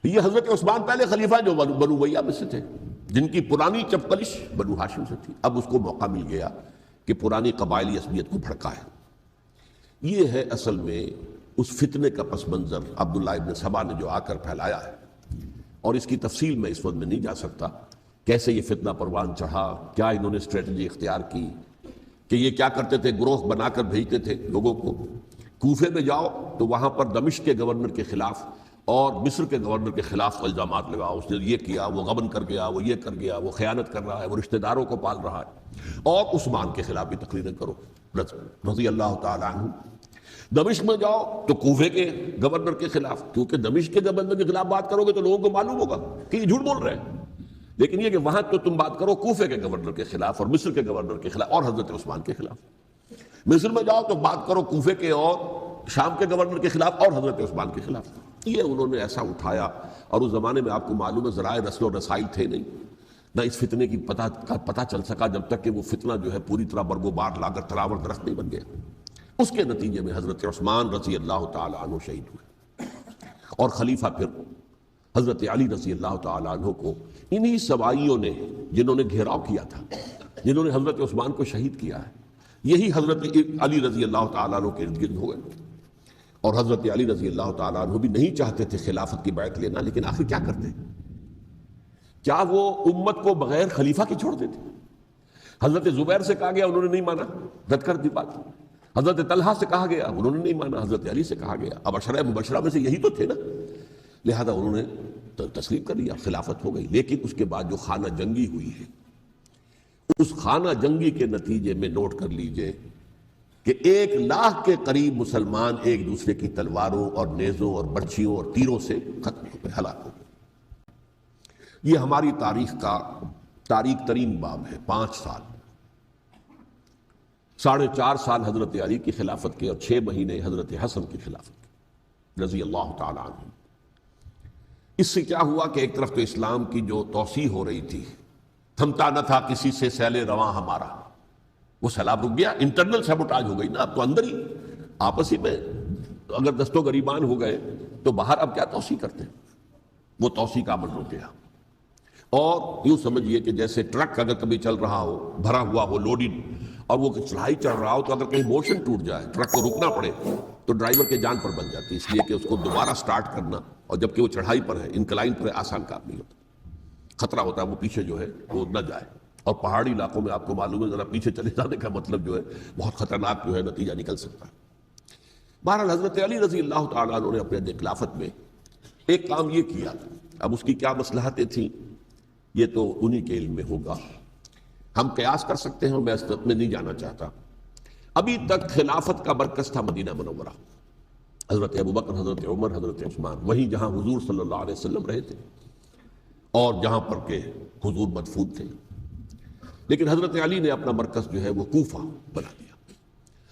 یہ حضرت عثمان پہلے خلیفہ جو بنو امیہ میں سے تھے، جن کی پرانی چپقلش بنو ہاشم سے تھی۔ اب اس کو موقع مل گیا کہ پرانی قبائلی عصبیت کو بھڑکائے۔ یہ ہے اصل میں اس فتنے کا پس منظر عبداللہ ابن سبا نے جو آ کر پھیلایا ہے، اور اس کی تفصیل میں اس وقت میں نہیں جا سکتا، کیسے یہ فتنہ پروان چڑھا، کیا انہوں نے اسٹریٹجی اختیار کی، کہ یہ کیا کرتے تھے، گروہ بنا کر بھیجتے تھے لوگوں کو، کوفے میں جاؤ تو وہاں پر دمشق کے گورنر کے خلاف اور مصر کے گورنر کے خلاف الزامات لگاؤ، اس نے یہ کیا، وہ غبن کر گیا، وہ یہ کر گیا، وہ خیانت کر رہا ہے، وہ رشتہ داروں کو پال رہا ہے، اور عثمان کے خلاف بھی تقریریں کرو رضی اللہ تعالیٰ عنہ۔ دمشق میں جاؤ تو کوفے کے گورنر کے خلاف، کیونکہ دمشق کے گورنر کے خلاف بات کرو گے تو لوگوں کو معلوم ہوگا کہ یہ جھوٹ بول رہے ہیں، لیکن یہ کہ وہاں تو تم بات کرو کوفے کے گورنر کے خلاف اور مصر کے گورنر کے خلاف اور حضرت عثمان کے خلاف۔ مصر میں جاؤ تو بات کرو کوفے کے اور شام کے گورنر کے خلاف اور حضرت عثمان کے خلاف۔ یہ انہوں نے ایسا اٹھایا، اور اس زمانے میں آپ کو معلوم ہے ذرائع رسل و رسائل تھے نہیں، نہ اس فتنے کی پتہ چل سکا جب تک کہ وہ فتنہ جو ہے پوری طرح برگ و بار لا کر تراور درخت نہیں بن گیا۔ اس کے نتیجے میں حضرت عثمان رضی اللہ تعالیٰ عنہ شہید ہوئے، اور خلیفہ پھر حضرت علی رضی اللہ تعالیٰ عنہ کو انہی سوائیوں نے، جنہوں نے گھیراؤ کیا تھا، جنہوں نے حضرت عثمان کو شہید کیا ہے، یہی حضرت علی رضی اللہ تعالیٰ عنہ کے ارد گرد ہو گئے۔ اور حضرت علی رضی اللہ تعالیٰ عنہ بھی نہیں چاہتے تھے خلافت کی بیعت لینا، لیکن آخر کیا کرتے؟ کیا وہ امت کو بغیر خلیفہ کے چھوڑ دیتے؟ حضرت زبیر سے کہا گیا، انہوں نے نہیں مانا، رد کر دی بات۔ حضرت طلحہ سے کہا گیا، انہوں نے نہیں مانا۔ حضرت علی سے کہا گیا، اب عشرہ مبشرہ میں سے یہی تو تھے نا، لہذا انہوں نے تسلیم کر لیا، خلافت ہو گئی۔ لیکن اس کے بعد جو خانہ جنگی ہوئی ہے، اس خانہ جنگی کے نتیجے میں نوٹ کر لیجئے کہ 1 لاکھ کے قریب مسلمان ایک دوسرے کی تلواروں اور نیزوں اور برچھیوں اور تیروں سے ختم ہو گئے، ہلاک ہو گئے۔ یہ ہماری تاریخ کا تاریخ ترین باب ہے۔ 5 سال، 4.5 سال حضرت علی کی خلافت کے، اور 6 مہینے حضرت حسن کی خلافت کے رضی اللہ تعالیٰ عنہ۔ اس سے کیا ہوا کہ ایک طرف تو اسلام کی جو توسیع ہو رہی تھی، تھمتا نہ تھا کسی سے سیل رواں ہمارا، وہ سیلاب رک گیا، انٹرنل سیبوٹاج ہو گئی نا، اب تو اندر ہی آپس ہی میں اگر دستوں گریبان ہو گئے تو باہر اب کیا توسیع کرتے ہیں، وہ توسیع کا عمل رک گیا۔ اور یوں سمجھیے کہ جیسے ٹرک اگر کبھی چل رہا ہو بھرا ہوا ہو لوڈڈ اور وہ چڑھائی چڑھ رہا ہو تو اگر کہیں موشن ٹوٹ جائے ٹرک کو رکنا پڑے تو ڈرائیور کے جان پر بن جاتی ہے، اس لیے کہ اس کو دوبارہ سٹارٹ کرنا، اور جبکہ وہ چڑھائی پر ہے، انکلائن پر ہے، آسان کام نہیں ہوتا، خطرہ ہوتا ہے وہ پیچھے جو ہے وہ نہ جائے، اور پہاڑی علاقوں میں آپ کو معلوم ہے ذرا پیچھے چلے جانے کا مطلب جو ہے بہت خطرناک جو ہے نتیجہ نکل سکتا ہے۔ بہرحال حضرت علی رضی اللہ تعالیٰ عنہ نے اپنے خلافت میں ایک کام یہ کیا، اب اس کی کیا مصلحتیں تھیں یہ تو انہی کے علم میں ہوگا، ہم قیاس کر سکتے ہیں اور میں اس میں نہیں جانا چاہتا۔ ابھی تک خلافت کا مرکز تھا مدینہ منورہ، حضرت ابوبکر، حضرت عمر، حضرت عثمان، وہیں جہاں حضور صلی اللہ علیہ وسلم رہے تھے اور جہاں پر کہ حضور مدفون تھے، لیکن حضرت علی نے اپنا مرکز جو ہے وہ کوفہ بنا دیا۔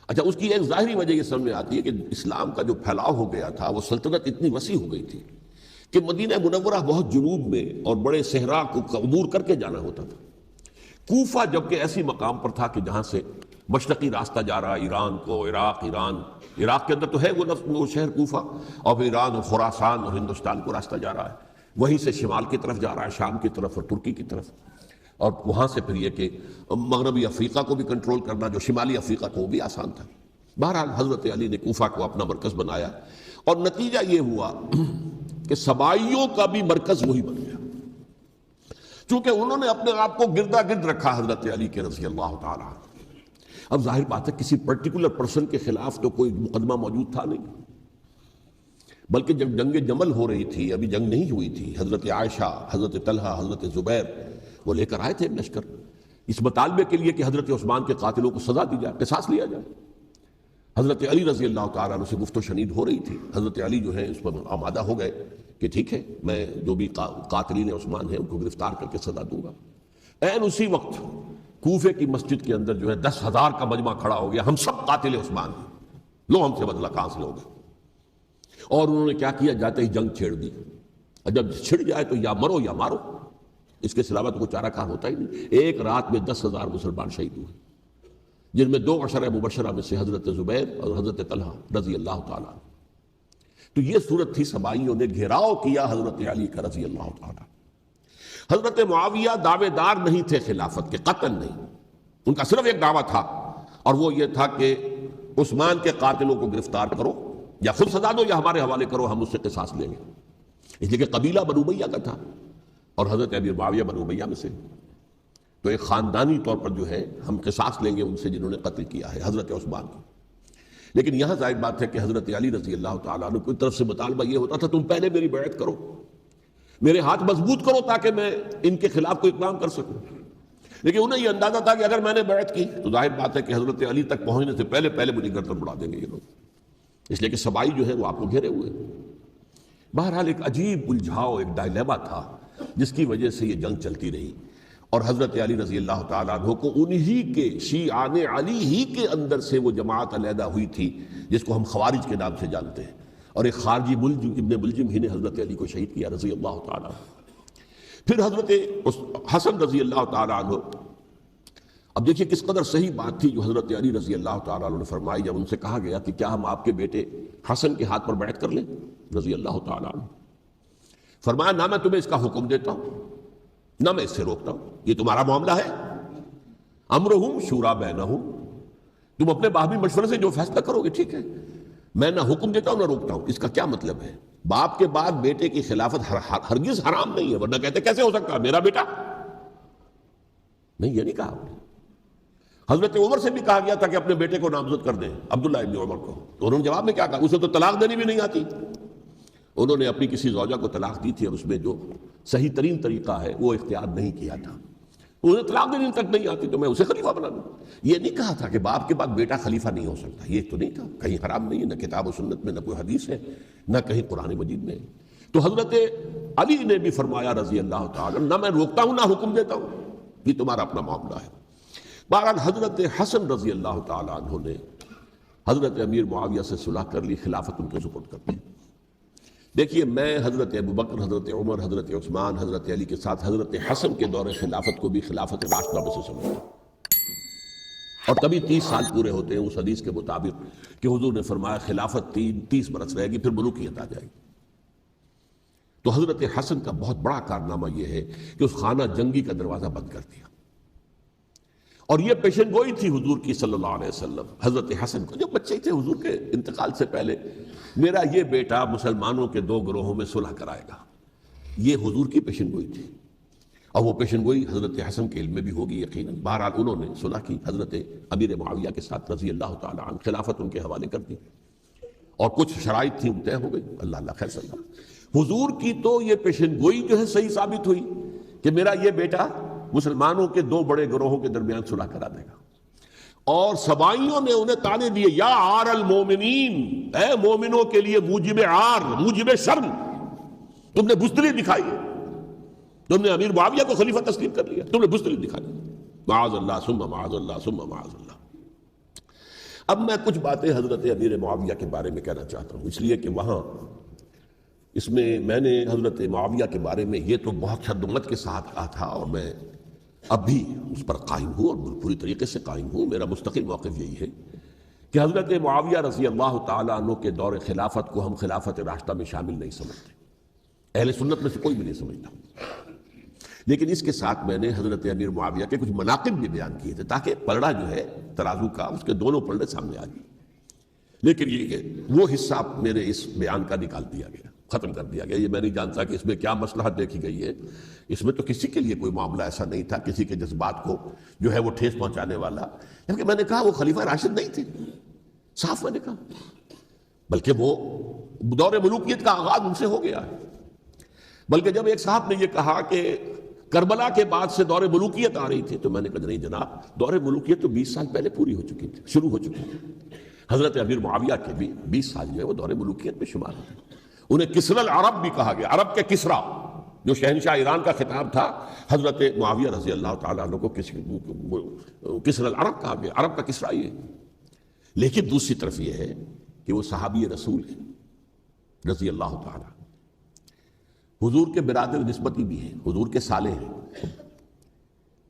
اچھا، اس کی ایک ظاہری وجہ یہ سمجھ میں آتی ہے کہ اسلام کا جو پھیلاؤ ہو گیا تھا، وہ سلطنت اتنی وسیع ہو گئی تھی کہ مدینہ منورہ بہت جنوب میں اور بڑے صحرا کو عبور کر کے جانا ہوتا تھا۔ کوفہ جبکہ ایسی مقام پر تھا کہ جہاں سے مشرقی راستہ جا رہا ہے ایران کو، عراق کے اندر تو ہے وہ شہر کوفہ، اور ایران اور خراسان اور ہندوستان کو راستہ جا رہا ہے، وہیں سے شمال کی طرف جا رہا ہے، شام کی طرف اور ترکی کی طرف، اور وہاں سے پھر یہ کہ مغربی افریقہ کو بھی کنٹرول کرنا، جو شمالی افریقہ کو وہ بھی آسان تھا۔ بہرحال حضرت علی نے کوفہ کو اپنا مرکز بنایا، اور نتیجہ یہ ہوا کہ سبائیوں کا بھی مرکز وہی بن گیا، چونکہ انہوں نے اپنے آپ کو گردا گرد رکھا حضرت علی کے رضی اللہ تعالیٰ۔ اب ظاہر بات ہے کسی پرٹیکولر پرسن کے خلاف تو کوئی مقدمہ موجود تھا نہیں، بلکہ جب جنگ جمل ہو رہی تھی، ابھی جنگ نہیں ہوئی تھی، حضرت عائشہ، حضرت طلحہ، حضرت زبیر وہ لے کر آئے تھے لشکر اس مطالبے کے لیے کہ حضرت عثمان کے قاتلوں کو سزا دی جائے، قصاص لیا جائے۔ حضرت علی رضی اللہ تعالیٰ عنہ سے گفت و شنید ہو رہی تھی، حضرت علی جو ہے اس پر آمادہ ہو گئے کہ ٹھیک ہے، میں جو بھی قاتلین عثمان ہیں ان کو گرفتار کر کے سزا دوں گا۔ عین اسی وقت کوفے کی مسجد کے اندر جو ہے 10,000 کا مجمع کھڑا ہو گیا، ہم سب قاتل عثمان ہیں، لو ہم سے بدلہ کہاں سے لوگے؟ اور انہوں نے کیا کیا، جاتے ہی جنگ چھیڑ دی، اور جب چھڑ جائے تو یا مرو یا مارو، اس کے سوا تو کوئی چارہ کار ہوتا ہی نہیں۔ ایک رات میں 10,000 مسلمان شہید ہوئے، جن میں 2 عشرہ مبشرہ میں سے حضرت زبیر اور حضرت طلحہ رضی اللہ تعالیٰ۔ تو یہ صورت تھی، سبائیوں نے گھیراؤ کیا حضرت علی کا رضی اللہ تعالیٰ۔ حضرت معاویہ دعوے دار نہیں تھے خلافت کے، قطعاً نہیں، ان کا صرف ایک دعویٰ تھا، اور وہ یہ تھا کہ عثمان کے قاتلوں کو گرفتار کرو، یا خود سزا دو یا ہمارے حوالے کرو، ہم اس سے قصاص لیں گے، اس لیے کہ قبیلہ بنو امیہ کا تھا اور حضرت ابی معاویہ بنو امیہ میں سے، تو ایک خاندانی طور پر جو ہے ہم قصاص لیں گے ان سے جنہوں نے قتل کیا ہے حضرت عثمان کو۔ لیکن یہاں ظاہر بات ہے کہ حضرت علی رضی اللہ تعالیٰ عنہ کی طرف سے مطالبہ یہ ہوتا تھا، تم پہلے میری بیعت کرو، میرے ہاتھ مضبوط کرو تاکہ میں ان کے خلاف کوئی اقدام کر سکوں۔ لیکن انہیں یہ اندازہ تھا کہ اگر میں نے بیعت کی تو ظاہر بات ہے کہ حضرت علی تک پہنچنے سے پہلے مجھے گردن اڑا دیں گے یہ لوگ، اس لیے کہ سبائی جو ہے وہ آپ کو گھیرے ہوئے۔ بہرحال ایک عجیب الجھاؤ، ایک ڈائلیما تھا جس کی وجہ سے یہ جنگ چلتی رہی، اور حضرت علی رضی اللہ تعالیٰ عنہ کو انہی کے شیعان علی ہی کے اندر سے وہ جماعت علیحدہ ہوئی تھی جس کو ہم خوارج کے نام سے جانتے ہیں، اور ایک خارجی ملجم ابن ملجم ہی نے حضرت علی کو شہید کیا رضی اللہ تعالیٰ عنہ۔ پھر حضرت حسن رضی اللہ تعالیٰ عنہ، اب دیکھیے کس قدر صحیح بات تھی جو حضرت علی رضی اللہ تعالیٰ عنہ نے فرمائی جب ان سے کہا گیا کہ کیا ہم آپ کے بیٹے حسن کے ہاتھ پر بیعت کر لیں رضی اللہ تعالیٰ عنہ۔ فرمایا نہ میں تمہیں اس کا حکم دیتا ہوں نہ میں اس سے روکتا ہوں، یہ تمہارا معاملہ ہے، امرہم شورا بینہم، تم اپنے باہمی مشورے سے جو فیصلہ کرو گے ٹھیک ہے، میں نہ حکم دیتا ہوں نہ روکتا ہوں۔ اس کا کیا مطلب ہے؟ باپ کے بعد بیٹے کی خلافت ہرگز حرام نہیں ہے، ورنہ کہتے کیسے ہو سکتا ہے میرا بیٹا؟ نہیں، یہ نہیں کہا آپ نے۔ حضرت عمر سے بھی کہا گیا تھا کہ اپنے بیٹے کو نامزد کر دیں، عبداللہ ابن عمر کو، تو انہوں نے جواب میں کیا کہا؟ اسے تو طلاق دینی بھی نہیں آتی۔ انہوں نے اپنی کسی زوجہ کو طلاق دی تھی اور اس میں جو صحیح ترین طریقہ ہے وہ اختیار نہیں کیا تھا، انہیں طلاق دینے تک نہیں آتی تو میں اسے خلیفہ بنا دوں۔ یہ نہیں کہا تھا کہ باپ کے بعد بیٹا خلیفہ نہیں ہو سکتا، یہ تو نہیں تھا، کہیں حرام نہیں ہے، نہ کتاب و سنت میں، نہ کوئی حدیث ہے، نہ کہیں قرآن مجید میں۔ تو حضرت علی نے بھی فرمایا رضی اللہ تعالیٰ، نہ میں روکتا ہوں نہ حکم دیتا ہوں، یہ تمہارا اپنا معاملہ ہے۔ بہرحال حضرت حسن رضی اللہ تعالیٰ عنہ نے حضرت امیر معاویہ سے صلح کر لی، خلافت ان کے سپرد کر دی۔ دیکھیے میں حضرت ابوبکر، حضرت عمر، حضرت عثمان، حضرت علی کے ساتھ حضرت حسن کے دور خلافت کو بھی خلافت راشدہ میں سے سمجھتا ہوں، اور تبھی 30 سال پورے ہوتے ہیں اس حدیث کے مطابق کہ حضور نے فرمایا خلافت 30 برس رہے گی، پھر ملوکیت آ جائے گی۔ تو حضرت حسن کا بہت بڑا کارنامہ یہ ہے کہ اس خانہ جنگی کا دروازہ بند کر دیا، اور یہ پیشن گوئی تھی حضور کی صلی اللہ علیہ وسلم حضرت حسن کو جب بچے تھے حضور کے انتقال سے پہلے، میرا یہ بیٹا مسلمانوں کے 2 گروہوں میں صلح کرائے گا، یہ حضور کی پیشن گوئی تھی، اور وہ پیشن گوئی حضرت حسن کے علم میں بھی ہوگی یقیناً۔ بہرحال انہوں نے صلح کی حضرت امیر معاویہ کے ساتھ رضی اللہ تعالی عنہ، خلافت ان کے حوالے کر دی، اور کچھ شرائط تھیں طے ہو گئی، اللہ خیر صلی اللہ۔ حضور کی تو یہ پیشن گوئی جو ہے صحیح ثابت ہوئی کہ میرا یہ بیٹا مسلمانوں کے 2 بڑے گروہوں کے درمیان صلح کرا دے گا، اور سبائیوں نے انہیں تانے دیے، یا عار المومنین، اے مومنوں کے لیے موجب عار، موجب شرم، تم نے بزدلی دکھائی ہے، تم نے امیر معاویہ کو خلیفہ تسلیم کر لیا، تم نے بزدلی دکھائی، معاذ اللہ ثم معاذ اللہ ثم معاذ اللہ۔ اب میں کچھ باتیں حضرت امیر معاویہ کے بارے میں کہنا چاہتا ہوں، اس لیے کہ وہاں اس میں نے حضرت معاویہ کے بارے میں یہ تو بہت شدت کے ساتھ کہا تھا، اور میں اب بھی اس پر قائم ہوں اور پوری طریقے سے قائم ہوں۔ میرا مستقل موقف یہی ہے کہ حضرت معاویہ رضی اللہ تعالیٰ عنہ کے دور خلافت کو ہم خلافت راشدہ میں شامل نہیں سمجھتے، اہل سنت میں سے کوئی بھی نہیں سمجھتا، لیکن اس کے ساتھ میں نے حضرت امیر معاویہ کے کچھ مناقب بھی بیان کیے تھے تاکہ پلڑا جو ہے ترازو کا اس کے دونوں پلڑے سامنے آ جائیں، لیکن یہ کہ وہ حصہ میرے اس بیان کا نکال دیا گیا، ختم کر دیا گیا۔ یہ میں نہیں جانتا کہ اس میں کیا مصلحت دیکھی گئی ہے، اس میں تو کسی کے لیے کوئی معاملہ ایسا نہیں تھا کسی کے جذبات کو جو ہے وہ ٹھیس پہنچانے والا، کیونکہ میں نے کہا وہ خلیفہ راشد نہیں تھے، صاف میں نے کہا، بلکہ وہ دور ملوکیت کا آغاز ان سے ہو گیا ہے۔ بلکہ جب ایک صاحب نے یہ کہا کہ کربلا کے بعد سے دور ملوکیت آ رہی تھی، تو میں نے کہا نہیں جناب، دور ملوکیت تو 20 سال پہلے پوری ہو چکی تھی، شروع ہو چکی تھی۔ حضرت امیر معاویہ کے بھی 20 سال جو ہے وہ دور ملوکیت میں شمار ہوتے، انہیں کسرى العرب بھی کہا گیا، عرب کے کسریٰ، جو شہنشاہ ایران کا خطاب تھا، حضرت معاویہ رضی اللہ تعالیٰ عنہ کو کسرى العرب کہا گیا، عرب کا کسریٰ یہ۔ لیکن دوسری طرف یہ ہے کہ وہ صحابی رسول ہیں رضی اللہ تعالیٰ، حضور کے برادر نسبتی بھی ہیں، حضور کے سالے ہیں،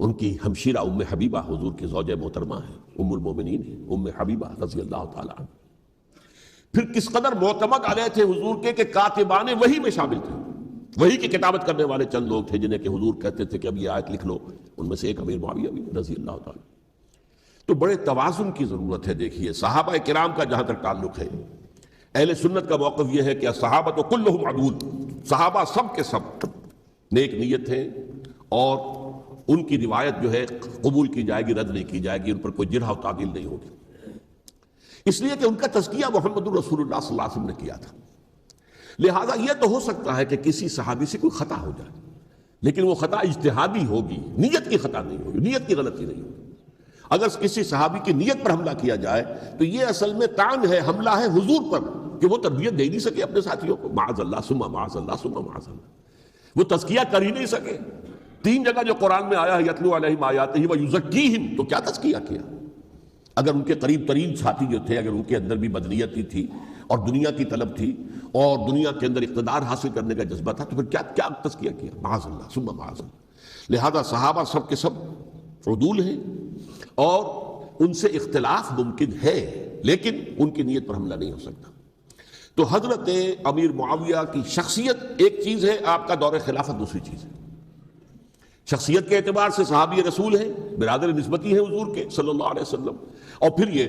ان کی ہمشیرہ ام حبیبہ حضور کی زوجہ محترمہ ہیں، ام المومنین ہیں، ام حبیبہ رضی اللہ تعالیٰ عنہ۔ پھر کس قدر معتمد علیہ تھے حضور کے کہ کاتبان وحی میں شامل تھے، وحی کی کتابت کرنے والے چند لوگ تھے جنہیں کہ حضور کہتے تھے کہ اب یہ آیت لکھ لو، ان میں سے ایک امیر معاویہ بھی رضی اللہ تعالیٰ۔ تو بڑے توازن کی ضرورت ہے۔ دیکھیے صحابہ کرام کا جہاں تک تعلق ہے، اہل سنت کا موقف یہ ہے کہ صحابہ کلہم عدول، صحابہ سب کے سب نیک نیت ہیں، اور ان کی روایت جو ہے قبول کی جائے گی، رد نہیں کی جائے گی، ان پر کوئی جرح و تعدیل نہیں ہوگی، اس لیے کہ ان کا تزکیہ محمد الرسول اللہ صلی اللہ علیہ وسلم نے کیا تھا۔ لہٰذا یہ تو ہو سکتا ہے کہ کسی صحابی سے کوئی خطا ہو جائے، لیکن وہ خطا اجتہادی ہوگی، نیت کی خطا نہیں ہوگی، نیت کی غلطی نہیں ہوگی۔ اگر کسی صحابی کی نیت پر حملہ کیا جائے تو یہ اصل میں طعن ہے، حملہ ہے حضور پر کہ وہ تربیت دے نہیں سکے اپنے ساتھیوں کو، معاذ اللہ ثم معاذ اللہ ثم معاذ اللہ، وہ تزکیہ کر ہی نہیں سکے۔ 3 جگہ جو قرآن میں آیا ہے یتلو علیہم آیاتہ ویزکیہم، تو کیا تزکیہ کیا؟ اگر ان کے قریب ترین ساتھی جو تھے، اگر ان کے اندر بھی بدنیتی تھی اور دنیا کی طلب تھی اور دنیا کے اندر اقتدار حاصل کرنے کا جذبہ تھا، تو پھر کیا تزکیہ کیا؟ معاذ اللہ ثم معاذ اللہ۔ لہذا صحابہ سب کے سب عدول ہیں، اور ان سے اختلاف ممکن ہے، لیکن ان کی نیت پر حملہ نہیں ہو سکتا۔ تو حضرت امیر معاویہ کی شخصیت ایک چیز ہے، آپ کا دور خلافت دوسری چیز ہے۔ شخصیت کے اعتبار سے صحابی رسول ہیں، برادر نسبتی ہیں حضور کے صلی اللہ علیہ وسلم، اور پھر یہ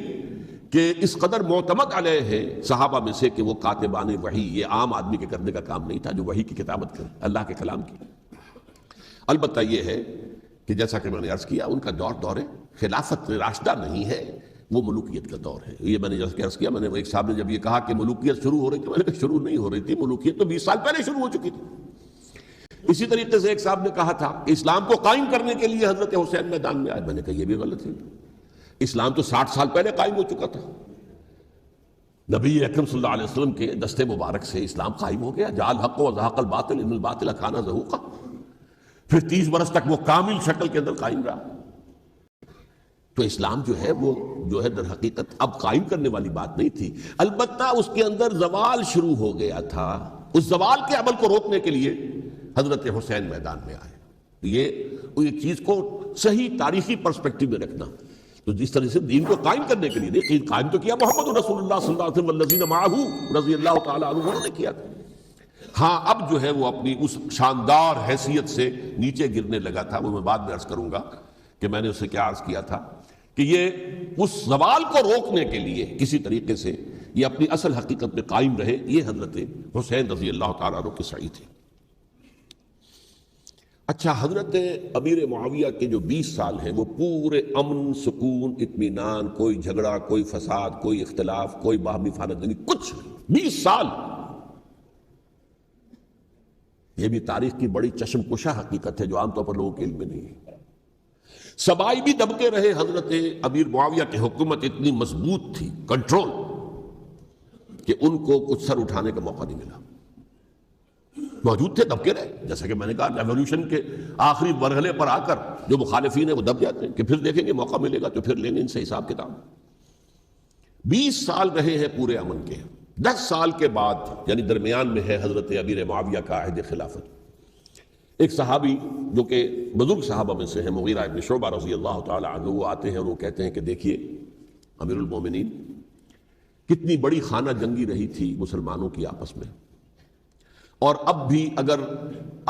کہ اس قدر معتمد علیہ ہے صحابہ میں سے کہ وہ کاتبان وحی، یہ عام آدمی کے کرنے کا کام نہیں تھا جو وحی کی کتابت کرے، اللہ کے کلام کی۔ البتہ یہ ہے کہ جیسا کہ میں نے عرض کیا، ان کا دور خلافت راشدہ نہیں ہے، وہ ملوکیت کا دور ہے۔ یہ میں نے جیسا کہ عرض کیا، میں نے ایک صاحب نے جب یہ کہا کہ ملوکیت شروع ہو رہی تھی، میں نے کہا شروع نہیں ہو رہی تھی، ملوکیت تو 20 سال پہلے شروع ہو چکی تھی۔ اسی طریقے سے ایک صاحب نے کہا تھا کہ اسلام کو قائم کرنے کے لیے حضرت حسین میدان میں آئے، میں نے کہا یہ بھی غلط ہے، اسلام تو 60 سال پہلے قائم ہو چکا تھا، نبی اکرم صلی اللہ علیہ وسلم کے دستے مبارک سے اسلام قائم ہو گیا، جعل الحق وزهق الباطل ان الباطل کان زهوقا، پھر 30 برس تک وہ کامل شکل کے اندر قائم رہا۔ تو اسلام جو ہے در حقیقت اب قائم کرنے والی بات نہیں تھی، البتہ اس کے اندر زوال شروع ہو گیا تھا، اس زوال کے عمل کو روکنے کے لیے حضرت حسین میدان میں آئے. یہ چیز کو صحیح تاریخی پرسپیکٹو میں رکھنا. تو جس طرح سے دین کو قائم کرنے کے لیے دین قائم تو کیا محمد رسول اللہ صلی اللہ علیہ وسلم والذین معہ رضی اللہ تعالیٰ عنہ نے کیا تھا. ہاں اب جو ہے وہ اپنی اس شاندار حیثیت سے نیچے گرنے لگا تھا. وہ میں بعد میں عرض کروں گا کہ میں نے اسے کیا عرض کیا تھا کہ یہ اس زوال کو روکنے کے لیے کسی طریقے سے یہ اپنی اصل حقیقت میں قائم رہے. یہ حضرت حسین رضی اللہ تعالیٰ عنہ کے سعی تھے. اچھا، حضرت امیر معاویہ کے جو 20 سال ہیں وہ پورے امن، سکون، اطمینان، کوئی جھگڑا، کوئی فساد، کوئی اختلاف، کوئی باہمی خانہ، کچھ نہیں. 20 سال. یہ بھی تاریخ کی بڑی چشم کشا حقیقت ہے جو عام طور پر لوگوں کے علم میں نہیں ہے. سبائی بھی دبکے رہے. حضرت امیر معاویہ کی حکومت اتنی مضبوط تھی، کنٹرول، کہ ان کو کچھ سر اٹھانے کا موقع نہیں ملا. موجود تھے، دبکے رہے. جیسا کہ میں نے کہا ریولیوشن کے آخری مرحلے پر آ کر جو مخالفین ہیں وہ دب جاتے ہیں کہ پھر دیکھیں گے موقع ملے گا تو پھر لیں گے ان سے حساب کتاب. 20 سال رہے ہیں پورے امن کے. 10 سال کے بعد یعنی درمیان میں ہے حضرت امیر معاویہ کا عہد خلافت. ایک صحابی جو کہ بزرگ صحابہ میں سے ہیں، مغیرہ ابن شعبہ رضی اللہ تعالی عنہ، وہ آتے ہیں اور وہ کہتے ہیں کہ دیکھیے امیر المومنین، کتنی بڑی خانہ جنگی رہی تھی مسلمانوں کی آپس میں، اور اب بھی اگر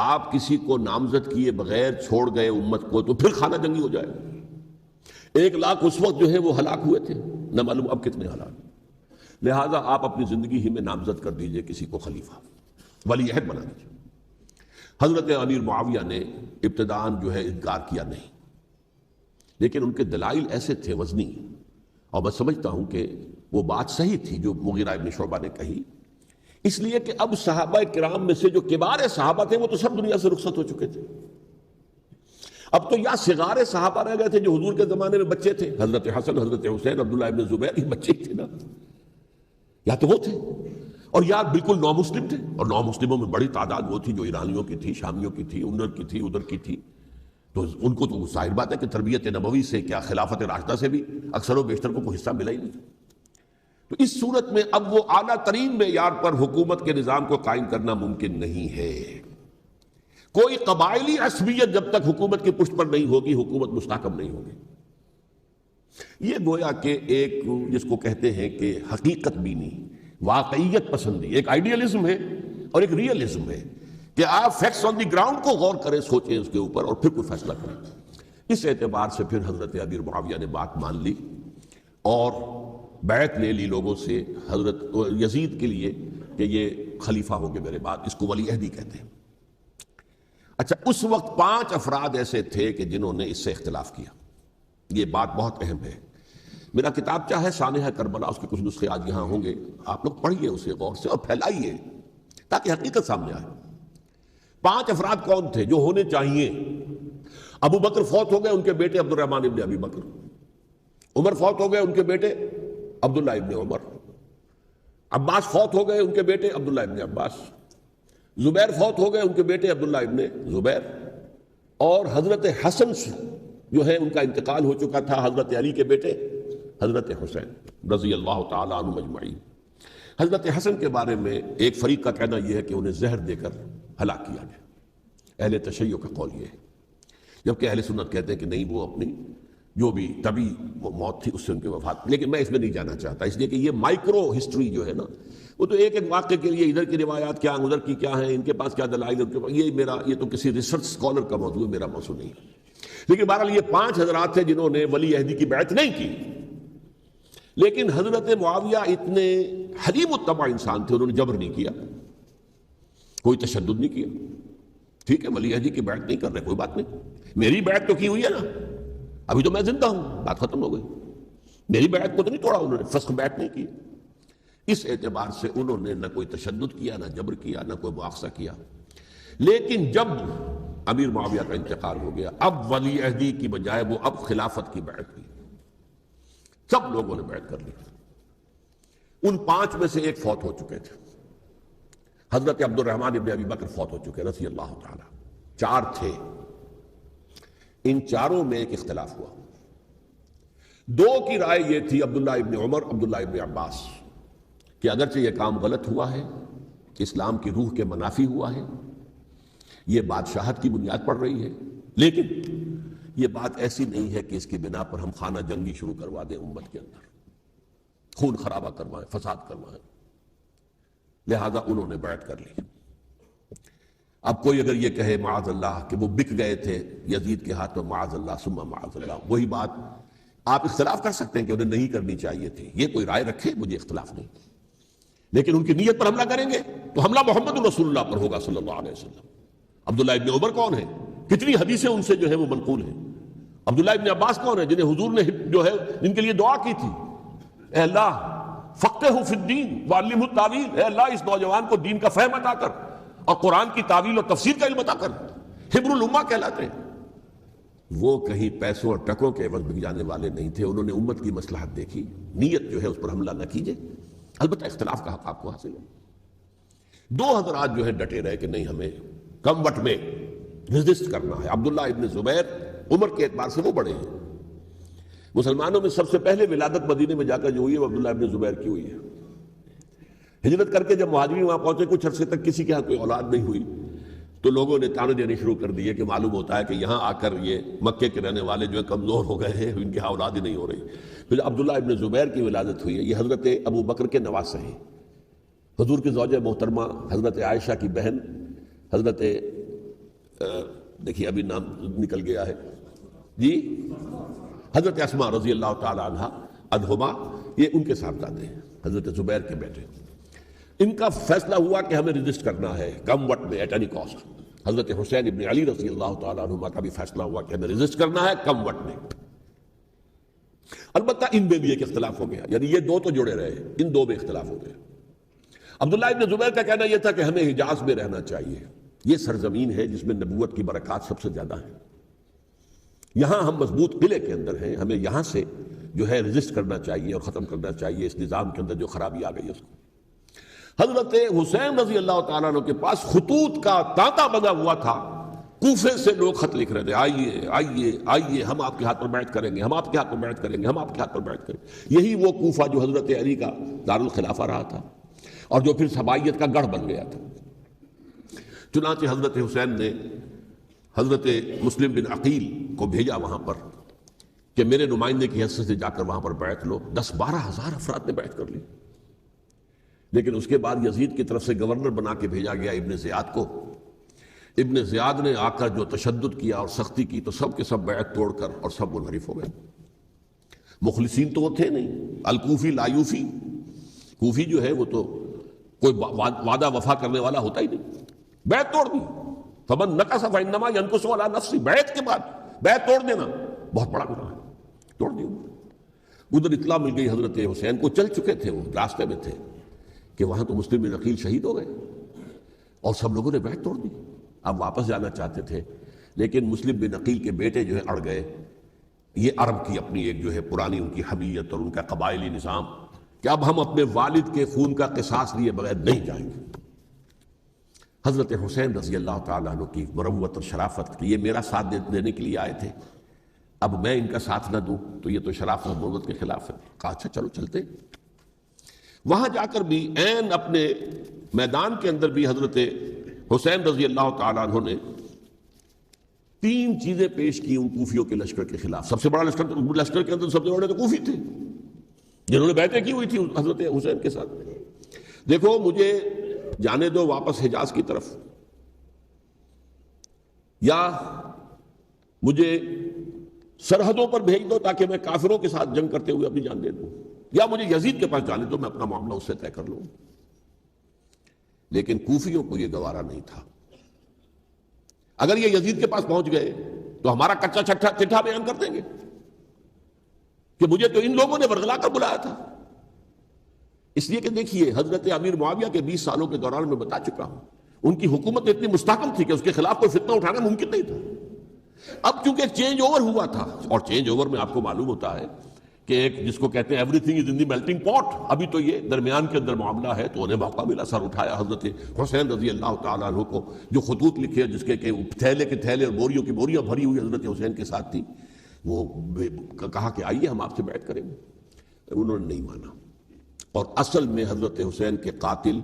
آپ کسی کو نامزد کیے بغیر چھوڑ گئے امت کو تو پھر خانہ جنگی ہو جائے. 1 لاکھ اس وقت جو ہے وہ ہلاک ہوئے تھے، نہ معلوم اب کتنے ہلاک. لہٰذا آپ اپنی زندگی ہی میں نامزد کر دیجئے کسی کو خلیفہ، ولی عہد بنا دیجئے. حضرت امیر معاویہ نے ابتداءً جو ہے انکار کیا نہیں، لیکن ان کے دلائل ایسے تھے وزنی، اور میں سمجھتا ہوں کہ وہ بات صحیح تھی جو مغیرہ ابن شعبہ نے کہی، اس لیے کہ اب صحابہ کرام میں سے جو کبار صحابہ تھے وہ تو سب دنیا سے رخصت ہو چکے تھے. اب تو یا صغار صحابہ رہ گئے تھے جو حضور کے زمانے میں بچے تھے، حضرت حسن، حضرت حسین، عبداللہ ابن زبیر، یہ بچے ہی تھے نا، یا تو وہ تھے، اور یا بالکل نو مسلم تھے. اور نو مسلموں میں بڑی تعداد وہ تھی جو ایرانیوں کی تھی، شامیوں کی تھی، ادھر کی تھی، ادھر کی تھی. تو ان کو تو ظاہر بات ہے کہ تربیت نبوی سے کیا خلافت راشدہ سے بھی اکثر و بیشتر کو کوئی حصہ ملا ہی نہیں. تو اس صورت میں اب وہ اعلیٰ ترین معیار پر حکومت کے نظام کو قائم کرنا ممکن نہیں ہے. کوئی قبائلی عصبیت جب تک حکومت کی پشت پر نہیں ہوگی حکومت مستحکم نہیں ہوگی. یہ گویا کہ ایک جس کو کہتے ہیں کہ حقیقت بینی، واقعیت پسندی، ایک آئیڈیالزم ہے اور ایک ریئلزم ہے کہ آپ فیکٹس آن دی گراؤنڈ کو غور کریں، سوچیں اس کے اوپر اور پھر کوئی فیصلہ کریں. اس اعتبار سے پھر حضرت امیر معاویہ نے بات مان لی اور بیعت لے لی لوگوں سے حضرت یزید کے لیے کہ یہ خلیفہ ہوں گے میرے بعد. اس کو ولی عہدی کہتے ہیں. اچھا، اس وقت 5 افراد ایسے تھے کہ جنہوں نے اس سے اختلاف کیا. یہ بات بہت اہم ہے. میرا کتاب چاہے سانحہ کربلا، اس کے کچھ نسخے آج یہاں ہوں گے، آپ لوگ پڑھیے اسے غور سے اور پھیلائیے تاکہ حقیقت سامنے آئے. 5 افراد کون تھے جو ہونے چاہیے؟ ابو بکر فوت ہو گئے، ان کے بیٹے عبد الرحمن ابن ابی بکر. عمر فوت ہو گئے، ان کے بیٹے عبداللہ ابن عمر. عباس فوت ہو گئے، ان کے بیٹے عبداللہ ابن عباس. زبیر فوت ہو گئے، ان کے بیٹے عبداللہ ابن زبیر. اور حضرت حسن جو ہے ان کا انتقال ہو چکا تھا، حضرت علی کے بیٹے حضرت حسین رضی اللہ تعالیٰ عنہ مجمعین. حضرت حسن کے بارے میں ایک فریق کا کہنا یہ ہے کہ انہیں زہر دے کر ہلاک کیا گیا. اہل تشیع کا قول یہ ہے، جبکہ اہل سنت کہتے ہیں کہ نہیں، وہ اپنی جو بھی طبی موت تھی اس سے ان کی وفات. لیکن میں اس میں نہیں جانا چاہتا، اس لیے کہ یہ مائکرو ہسٹری جو ہے نا، وہ تو ایک ایک واقعے کے لیے ادھر کی روایات کیا، ادھر کی کیا ہیں، ان کے پاس کیا دلائل، یہ تو کسی ریسرچ اسکالر کا موضوع ہے، میرا موضوع نہیں. لیکن بہرحال یہ 5 حضرات تھے جنہوں نے ولی عہدی کی بیعت نہیں کی. لیکن حضرت معاویہ اتنے حلیم الطبع انسان تھے، انہوں نے جبر نہیں کیا، کوئی تشدد نہیں کیا. ٹھیک ہے، ولی عہدی کی بیعت نہیں کر رہے، کوئی بات نہیں، میری بیعت تو کی ہوئی ہے نا، ابھی تو میں زندہ ہوں، بات ختم ہو گئی. میری بیعت کو تو نہیں توڑا انہوں نے، فسخ بیعت نہیں کی. اس اعتبار سے انہوں نے نہ کوئی تشدد کیا، نہ جبر کیا، نہ کوئی مواخذہ کیا. لیکن جب امیر معاویہ کا انتقال ہو گیا، اب ولی عہدی کی بجائے وہ اب خلافت کی بیعت ہوئی. سب لوگوں نے بیعت کر لی. ان 5 میں سے ایک فوت ہو چکے تھے. حضرت عبد الرحمن ابن ابی بکر فوت ہو چکے رضی اللہ تعالی. 4 تھے، ان 4 میں ایک اختلاف ہوا. 2 کی رائے یہ تھی، عبداللہ ابن عمر، عبداللہ ابن عباس، کہ اگرچہ یہ کام غلط ہوا ہے اسلام کی روح کے منافی ہوا ہے، یہ بادشاہت کی بنیاد پڑ رہی ہے، لیکن یہ بات ایسی نہیں ہے کہ اس کی بنا پر ہم خانہ جنگی شروع کروا دیں، امت کے اندر خون خرابہ کروائیں، فساد کروائیں۔ لہذا انہوں نے بیعت کر لی۔ اب کوئی اگر یہ کہے معاذ اللہ کہ وہ بک گئے تھے یزید کے ہاتھ میں، معاذ اللہ ثم معاذ اللہ، وہی بات آپ اختلاف کر سکتے ہیں کہ انہیں نہیں کرنی چاہیے تھی، یہ کوئی رائے رکھے، مجھے اختلاف نہیں، لیکن ان کی نیت پر حملہ کریں گے تو حملہ محمد رسول اللہ پر ہوگا صلی اللہ علیہ وسلم۔ عبداللہ ابن عمر کون ہے؟ کتنی حدیثیں ان سے جو ہے وہ منقول ہیں۔ عبداللہ ابن عباس کون ہے؟ جنہیں حضور نے جو ہے جن کے لیے دعا کی تھی، اے اللہ فقہہ فی الدین وعلمہ التاویل، اے اللہ اس نوجوان کو دین کا فہم عطا کر اور قرآن کی تعویل اور تفسیر کا علم عطا کر، حبر الامہ کہلاتے ہیں۔ وہ کہیں پیسوں اور ٹکوں کے عوض بک جانے والے نہیں تھے، انہوں نے امت کی مصلحت دیکھی، نیت جو ہے اس پر حملہ نہ کیجیے، البتہ اختلاف کا حق آپ کو حاصل ہے۔ دو حضرات جو ہے ڈٹے رہے کہ نہیں، ہمیں کم وقت میں ریزسٹ کرنا ہے۔ عبداللہ ابن زبیر عمر کے اعتبار سے وہ بڑے ہیں، مسلمانوں میں سب سے پہلے ولادت مدینے میں جا کر جو ہوئی ہے وہ عبداللہ ابن زبیر کی ہوئی ہے۔ ہجرت کر کے جب مہاجرین وہاں پہنچے، کچھ عرصے تک کسی کے ہاں کوئی اولاد نہیں ہوئی، تو لوگوں نے تانے دینے شروع کر دیے کہ معلوم ہوتا ہے کہ یہاں آ کر یہ مکے کے رہنے والے جو ہے کمزور ہو گئے ہیں، ان کے ہاں اولاد ہی نہیں ہو رہی۔ پھر عبداللہ ابن زبیر کی ولادت ہوئی ہے، یہ حضرت ابو بکر کے نواسے ہیں، حضور کی زوجہ محترمہ حضرت عائشہ کی بہن، حضرت دیکھیے ابھی نام نکل گیا ہے جی، حضرت اسماء رضی اللہ تعالی عنہ عنہما، یہ ان کے صاحبزادے ہیں، حضرت زبیر کے بیٹے۔ ان کا فیصلہ ہوا کہ ہمیں رجسٹ کرنا ہے کم وقت میں، ایٹ اینی کاسٹ۔ حضرت حسین ابن علی رضی اللہ تعالیٰ عنہما کا بھی فیصلہ ہوا کہ ہمیں رجسٹ کرنا ہے کم وقت میں۔ البتہ ان میں بھی ایک اختلاف ہو گیا، یعنی یہ دو تو جڑے رہے، ان دو میں اختلاف ہو گیا۔ عبداللہ ابن زبیر کا کہنا یہ تھا کہ ہمیں حجاز میں رہنا چاہیے، یہ سرزمین ہے جس میں نبوت کی برکات سب سے زیادہ ہیں، یہاں ہم مضبوط قلعے کے اندر ہیں، ہمیں یہاں سے جو ہے رجسٹ کرنا چاہیے اور ختم کرنا چاہیے اس نظام کے اندر جو خرابی آ گئی ہے اس کو۔ حضرت حسین رضی اللہ تعالیٰ عنہ کے پاس خطوط کا تانتا بنا ہوا تھا، کوفے سے لوگ خط لکھ رہے تھے، آئیے آئیے آئیے، ہم آپ کے ہاتھ پر بیعت کریں گے، ہم آپ کے ہاتھ پر بیعت کریں گے، ہم آپ کے ہاتھ پر بیعت کریں گے۔ یہی وہ کوفہ جو حضرت علی کا دارالخلافہ رہا تھا اور جو پھر سبائیت کا گڑھ بن گیا تھا۔ چنانچہ حضرت حسین نے حضرت مسلم بن عقیل کو بھیجا وہاں پر کہ میرے نمائندے کی حیثیت سے جا کر وہاں پر بیعت لو۔ 10-12 ہزار افراد نے بیعت کر لی، لیکن اس کے بعد یزید کی طرف سے گورنر بنا کے بھیجا گیا ابن زیاد کو۔ ابن زیاد نے آ کر جو تشدد کیا اور سختی کی تو سب کے سب بیعت توڑ کر اور سب منحرف ہو گئے۔ مخلصین تو وہ تھے نہیں، الکوفی لایوفی، کوفی جو ہے وہ تو کوئی وعدہ وفا کرنے والا ہوتا ہی نہیں، بیعت توڑ دی۔ فمن نقص فانما ينقص على نفسه، بیعت کے بعد بیعت توڑ دینا بہت بڑا گناہ ہے، توڑ دی۔ ادھر اطلاع مل گئی حضرت حسین کو، چل چکے تھے، وہ راستے میں تھے کہ وہاں تو مسلم بن عقیل شہید ہو گئے اور سب لوگوں نے بیعت توڑ دی۔ اب واپس جانا چاہتے تھے، لیکن مسلم بن عقیل کے بیٹے جو ہے اڑ گئے۔ یہ عرب کی اپنی ایک جو ہے پرانی ان کی حمیت اور ان کا قبائلی نظام کہ اب ہم اپنے والد کے خون کا قصاص لیے بغیر نہیں جائیں گے۔ حضرت حسین رضی اللہ تعالیٰ عنہ کی مروت اور شرافت کہ یہ میرا ساتھ دینے کے لیے آئے تھے، اب میں ان کا ساتھ نہ دوں تو یہ تو شرافت اور مروت کے خلاف ہے۔ کہا اچھا چلو چلتے۔ وہاں جا کر بھی عین اپنے میدان کے اندر بھی حضرت حسین رضی اللہ تعالیٰ عنہ نے 3 چیزیں پیش کی ان کوفیوں کے لشکر کے خلاف۔ سب سے بڑا لشکر کے اندر سب سے بڑے تو کوفی تھے جنہوں نے بیعتیں کی ہوئی تھی حضرت حسین کے ساتھ۔ دیکھو مجھے جانے دو واپس حجاز کی طرف، یا مجھے سرحدوں پر بھیج دو تاکہ میں کافروں کے ساتھ جنگ کرتے ہوئے اپنی جان دے دوں، یا مجھے یزید کے پاس جانے دو، میں اپنا معاملہ اس سے طے کر لوں۔ لیکن کوفیوں کو یہ گوارا نہیں تھا۔ اگر یہ یزید کے پاس پہنچ گئے تو ہمارا کچا چٹھا بیان کر دیں گے کہ مجھے تو ان لوگوں نے برگلا کر بلایا تھا۔ اس لیے کہ دیکھیے حضرت امیر معاویہ کے 20 سالوں کے دوران میں بتا چکا ہوں، ان کی حکومت اتنی مستحکم تھی کہ اس کے خلاف کوئی فتنہ اٹھانا ممکن نہیں تھا۔ اب چونکہ چینج اوور ہوا تھا، اور چینج اوور میں آپ کو معلوم ہوتا ہے کہ ایک جس کو کہتے ہیں every thing is in the melting پاٹ، ابھی تو یہ درمیان کے اندر معاملہ ہے، تو انہیں موقع ملا، سر اٹھایا حضرت حسین رضی اللہ تعالیٰ عنہ کو، جو خطوط لکھے جس کے کہ تھیلے کے تھیلے اور بوریوں کی بوریاں بھری ہوئی حضرت حسین کے ساتھ تھی، وہ کہا کہ آئیے ہم آپ سے بیعت کریں گے۔ انہوں نے نہیں مانا، اور اصل میں حضرت حسین کے قاتل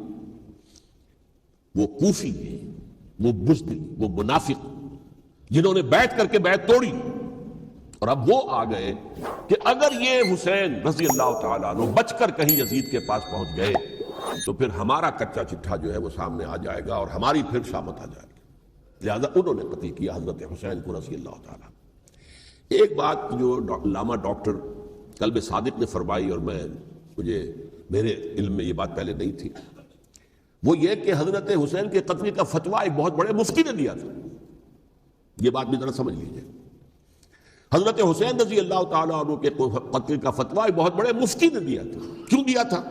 وہ کوفی ہیں، وہ بزدل، وہ منافق، جنہوں نے بیعت کر کے بیعت توڑی، اور اب وہ آ گئے کہ اگر یہ حسین رضی اللہ تعالیٰ عنہ بچ کر کہیں یزید کے پاس پہنچ گئے تو پھر ہمارا کچا چٹھا جو ہے وہ سامنے آ جائے گا اور ہماری پھر شامت آ جائے گی، لہذا انہوں نے قتل کیا حضرت حسین کو رضی اللہ تعالیٰ۔ ایک بات جو علامہ ڈاکٹر قلب صادق نے فرمائی، اور میرے علم میں یہ بات پہلے نہیں تھی، وہ یہ کہ حضرت حسین کے قتل کا فتویٰ ایک بہت بڑے مفتی نے دیا تھا۔ یہ بات بھی ذرا سمجھ لیجیے، حضرت حسین رضی اللہ تعالیٰ عنہ کے قتل کا فتویٰ ایک بہت بڑے مفتی نے دیا تھا۔ کیوں دیا تھا؟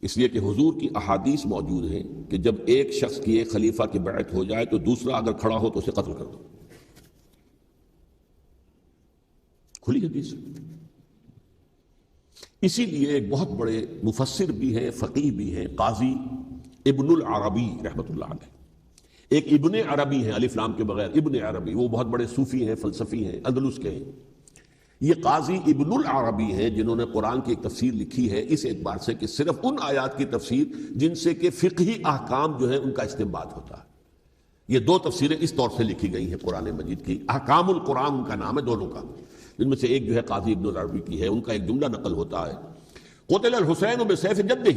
اس لیے کہ حضور کی احادیث موجود ہیں کہ جب ایک شخص کی ایک خلیفہ کی بیعت ہو جائے تو دوسرا اگر کھڑا ہو تو اسے قتل کر دو، کھلی حدیث۔ اسی لیے ایک بہت بڑے مفسر بھی ہیں، فقیہ بھی ہیں، قاضی ابن العربی رحمۃ اللہ علیہ، ایک ابن عربی ہیں الف لام کے بغیر، ابن عربی، وہ بہت بڑے صوفی ہیں، فلسفی ہیں، اندلس کے ہیں۔ یہ قاضی ابن العربی ہیں جنہوں نے قرآن کی ایک تفسیر لکھی ہے اس اعتبار سے کہ صرف ان آیات کی تفسیر جن سے کہ فقہی احکام جو ہے ان کا استنباط ہوتا ہے۔ یہ دو تفسیریں اس طور سے لکھی گئی ہیں قرآن مجید کی، احکام القرآن ان کا نام ہے دونوں کا، جن میں سے ایک جو ہے قاضی ابن العربی کی ہے، ان کا ایک جملہ نقل ہوتا ہے، قتل الحسین بسیف جدہ،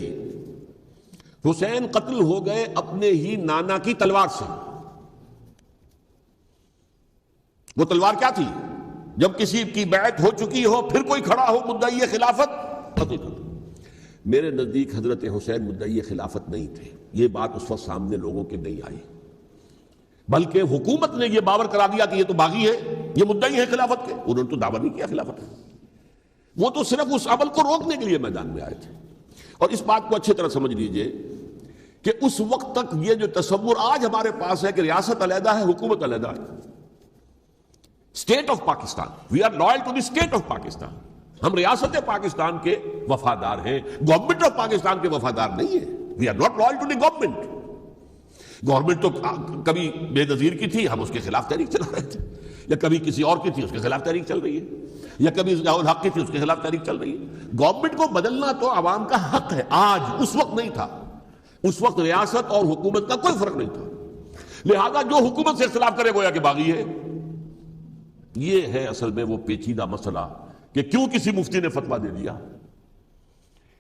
حسین قتل ہو گئے اپنے ہی نانا کی تلوار سے۔ وہ تلوار کیا تھی؟ جب کسی کی بیعت ہو چکی ہو پھر کوئی کھڑا ہو مدعی خلافت، قتل کر دو۔ میرے نزدیک حضرت حسین مدعی خلافت نہیں تھے، یہ بات اس وقت سامنے لوگوں کے نہیں آئی، بلکہ حکومت نے یہ باور کرا دیا کہ یہ تو باغی ہے، یہ مدعی ہے خلافت کے۔ انہوں نے تو دعویٰ نہیں کیا خلافت کا، وہ تو صرف اس عمل کو روکنے کے لیے میدان میں آئے تھے۔ اور اس بات کو اچھی طرح سمجھ لیجئے کہ اس وقت تک یہ جو تصور آج ہمارے پاس ہے کہ ریاست علیحدہ ہے، حکومت علیحدہ ہے، state of Pakistan, we are loyal to the state of Pakistan, ہم ریاست پاکستان کے وفادار ہیں، گورنمنٹ آف پاکستان کے وفادار نہیں ہیں، we are not loyal to the government. Government تو کبھی بے نظیر کی تھی، ہم اس کے خلاف تحریک چلا رہے تھے، یا کبھی کسی اور کی تھی اس کے خلاف تحریک چل رہی ہے، یا کبھی ضیاء الحق کی تھی اس کے خلاف تحریک چل رہی ہے۔ گورنمنٹ کو بدلنا تو عوام کا حق ہے، آج، اس وقت نہیں تھا، اس وقت ریاست اور حکومت کا کوئی فرق نہیں تھا، لہذا جو حکومت سے اختلاف کرے گویا کہ باغی ہے۔ یہ ہے اصل میں وہ پیچیدہ مسئلہ کہ کیوں کسی مفتی نے فتویٰ دے دیا،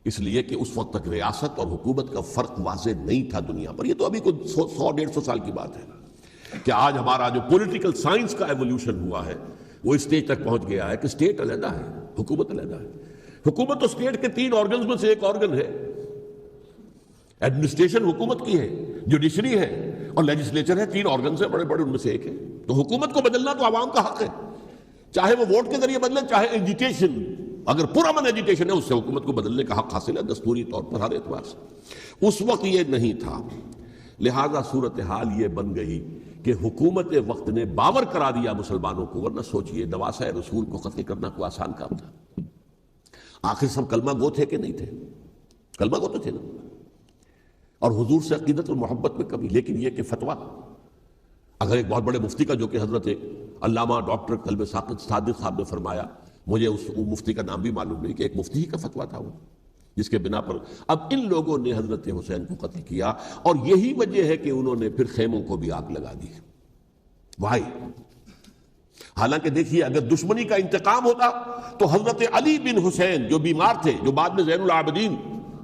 اس لیے کہ اس وقت تک ریاست اور حکومت کا فرق واضح نہیں تھا دنیا پر۔ یہ تو ابھی کوئی 100-150 سال کی بات ہے کہ آج ہمارا جو پولیٹیکل سائنس کا ایولیوشن ہوا ہے وہ اس سٹیج تک پہنچ گیا ہے کہ اسٹیٹ علیحدہ ہے، حکومت علیحدہ ہے۔ حکومت تو اسٹیٹ کے 3 آرگنز میں سے ایک آرگن ہے، ایڈمنسٹریشن حکومت کی ہے، جوڈیشری ہے اور لیجسلیچر ہے، 3 آرگنز ہیں بڑے بڑے، ان میں سے ایک ہے۔ تو حکومت کو بدلنا تو عوام کا حق ہے، چاہے وہ ووٹ کے ذریعے بدلیں چاہے ایجیٹیشن، اگر پرامن ایجیٹیشن ہے اس سے حکومت کو بدلنے کا حق حاصل ہے دستوری طور پر ہر اعتبار سے۔ اس وقت یہ نہیں تھا، لہذا صورتحال یہ بن گئی کہ حکومت وقت نے باور کرا دیا مسلمانوں کو، ورنہ سوچئے نواسۂ رسول کو قتل کرنا کوئی آسان کام تھا؟ آخر سب کلمہ گو تھے کہ نہیں تھے؟ کلمہ گو تو تھے نا، اور حضور سے عقیدت اور محبت میں کبھی، لیکن یہ کہ فتویٰ اگر ایک بہت بڑے مفتی کا، جو کہ حضرت علامہ ڈاکٹر قلب صادق صاحب نے فرمایا، مجھے اس مفتی کا نام بھی معلوم نہیں کہ ایک مفتی ہی کا فتویٰ تھا وہ، جس کے بنا پر اب ان لوگوں نے حضرت حسین کو قتل کیا، اور یہی وجہ ہے کہ انہوں نے پھر خیموں کو بھی آگ لگا دی۔ وائی حالانکہ دیکھیے اگر دشمنی کا انتقام ہوتا تو حضرت علی بن حسین جو بیمار تھے، جو بعد میں زین العابدین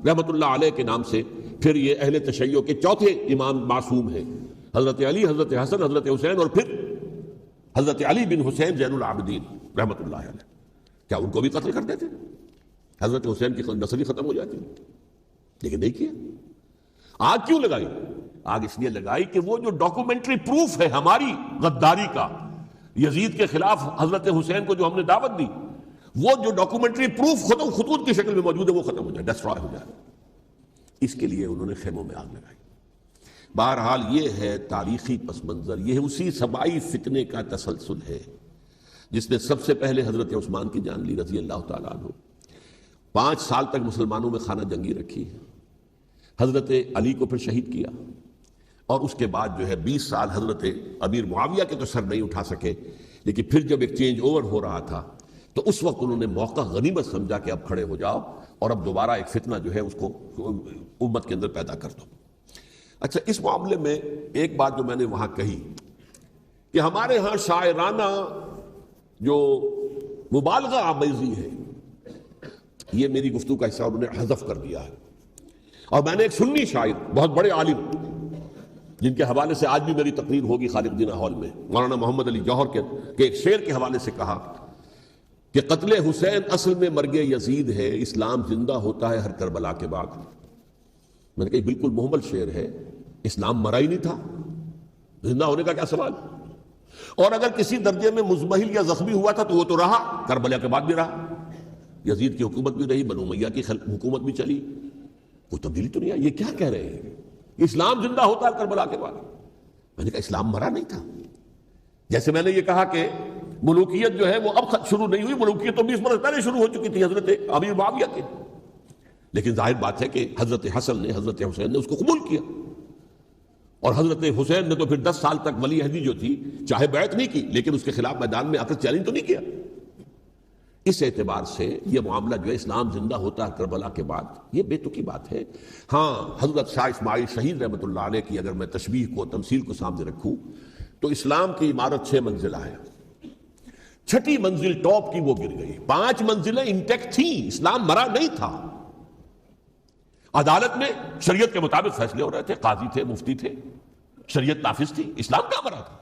رحمۃ اللہ علیہ کے نام سے پھر یہ اہل تشیع کے چوتھے امام معصوم ہیں، حضرت علی، حضرت حسن، حضرت حسین، اور پھر حضرت علی بن حسین زین العابدین رحمۃ اللہ علیہ، کیا ان کو بھی قتل کر دیتے؟ حضرت حسین کی نسل ہی ختم ہو جاتی، لیکن نہیں کیا۔ آگ کیوں لگائی؟ آگ اس لیے لگائی کہ وہ جو ڈاکومنٹری پروف ہے ہماری غداری کا یزید کے خلاف حضرت حسین کو جو ہم نے دعوت دی، وہ جو ڈاکومنٹری پروف خطوط کی شکل میں موجود ہے وہ ختم ہو جائے، ڈسٹرائے ہو جائے۔ اس کے لیے انہوں نے خیموں میں آگ لگائی۔ بہرحال یہ ہے تاریخی پس منظر، یہ اسی سبائی فتنے کا تسلسل ہے جس نے سب سے پہلے حضرت عثمان کی جان لی رضی اللہ تعالیٰ عنہ، 5 سال تک مسلمانوں میں خانہ جنگی رکھی، حضرت علی کو پھر شہید کیا، اور اس کے بعد جو ہے 20 سال حضرت امیر معاویہ کے تو سر نہیں اٹھا سکے، لیکن پھر جب ایک چینج اوور ہو رہا تھا تو اس وقت انہوں نے موقع غنیمت سمجھا کہ اب کھڑے ہو جاؤ اور اب دوبارہ ایک فتنہ جو ہے اس کو امت کے اندر پیدا کر دو۔ اچھا، اس معاملے میں ایک بات جو میں نے وہاں کہی کہ ہمارے ہاں شاعرانہ جو مبالغہ آمیزی ہے، یہ میری گفتگو کا حصہ انہوں نے حذف کر دیا ہے۔ اور میں نے ایک سنی شاعر، بہت بڑے عالم، جن کے حوالے سے آج بھی میری تقریر ہوگی خالق جناح ہال میں، مولانا محمد علی جوہر کے ایک شعر کے حوالے سے کہا کہ قتل حسین اصل میں مرگ یزید ہے، اسلام زندہ ہوتا ہے ہر کربلا کے بعد۔ میں نے کہا بالکل محمل شعر ہے، اسلام مرا ہی نہیں تھا، زندہ ہونے کا کیا سوال؟ اور اگر کسی درجے میں مزمحل یا زخمی ہوا تھا تو وہ تو رہا، کربلا کے بعد بھی رہا، یزید کی حکومت بھی رہی، بنو امیہ کی حکومت بھی چلی، کوئی تبدیلی تو نہیں آئی۔ یہ کیا کہہ رہے ہیں؟ اسلام زندہ ہوتا ہے کربلا کے بعد۔ میں نے کہا اسلام مرا نہیں تھا۔ جیسے میں نے یہ کہا کہ ملوکیت جو ہے وہ اب شروع نہیں ہوئی، ملوکیت تو 20 برس پہلے شروع ہو چکی تھی حضرت امیر معاویہ کے، لیکن ظاہر بات ہے کہ حضرت حسن نے، حضرت حسین نے اس کو قبول کیا، اور حضرت حسین نے تو پھر 10 سال تک ولی عہدی جو تھی چاہے بیعت نہیں کی، لیکن اس کے خلاف میدان میں آ کر چیلنج تو نہیں کیا۔ اس اعتبار سے یہ معاملہ جو ہے اسلام زندہ ہوتا ہے کربلا کے بعد، یہ بے تکی بات ہے۔ ہاں، حضرت شاہ اسماعیل شہید رحمۃ اللہ علیہ کی اگر میں تشبیہ کو، تمثیل کو سامنے رکھوں تو اسلام کی عمارت 6 منزلہ ہے، 6ٹی منزل ٹاپ کی وہ گر گئی، 5 منزلیں انٹیکٹ تھیں، اسلام مرا نہیں تھا۔ عدالت میں شریعت کے مطابق فیصلے ہو رہے تھے، قاضی تھے، مفتی تھے، شریعت نافذ تھی، اسلام کیا مرا تھا؟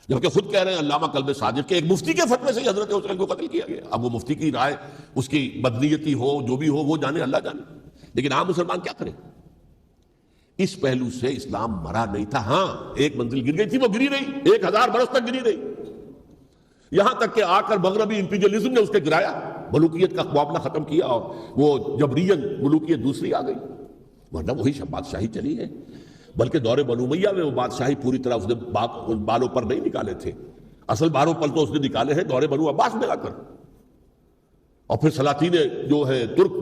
جبکہ خود کہہ رہے ہیں علامہ کلب صادق کے ایک مفتی کے فتوے سے ہی حضرت حسین کو قتل کیا گیا۔ اب وہ مفتی کی رائے، اس کی بدنیتی ہو، جو بھی ہو، وہ جانے، اللہ جانے، لیکن عام مسلمان کیا کریں؟ اس پہلو سے اسلام مرا نہیں تھا۔ ہاں، ایک منزل گر گئی تھی، وہ گری رہی، 1000 برس تک گری رہی، یہاں تک کہ آ کر مغربی امپیریلزم نے اس کے گرایا، ملوکیت کا معاملہ ختم کیا، اور وہ جبرین ملوکیت دوسری آ گئی، ورنہ وہی بادشاہی چلی ہے۔ بلکہ دور بنو امیہ میں وہ بادشاہی پوری طرح اس نے بالوں پر نہیں نکالے تھے، اصل بالوں پر تو اس نے نکالے ہیں دور بنو عباس میں آ کر، اور پھر سلاطین جو ہے ترک،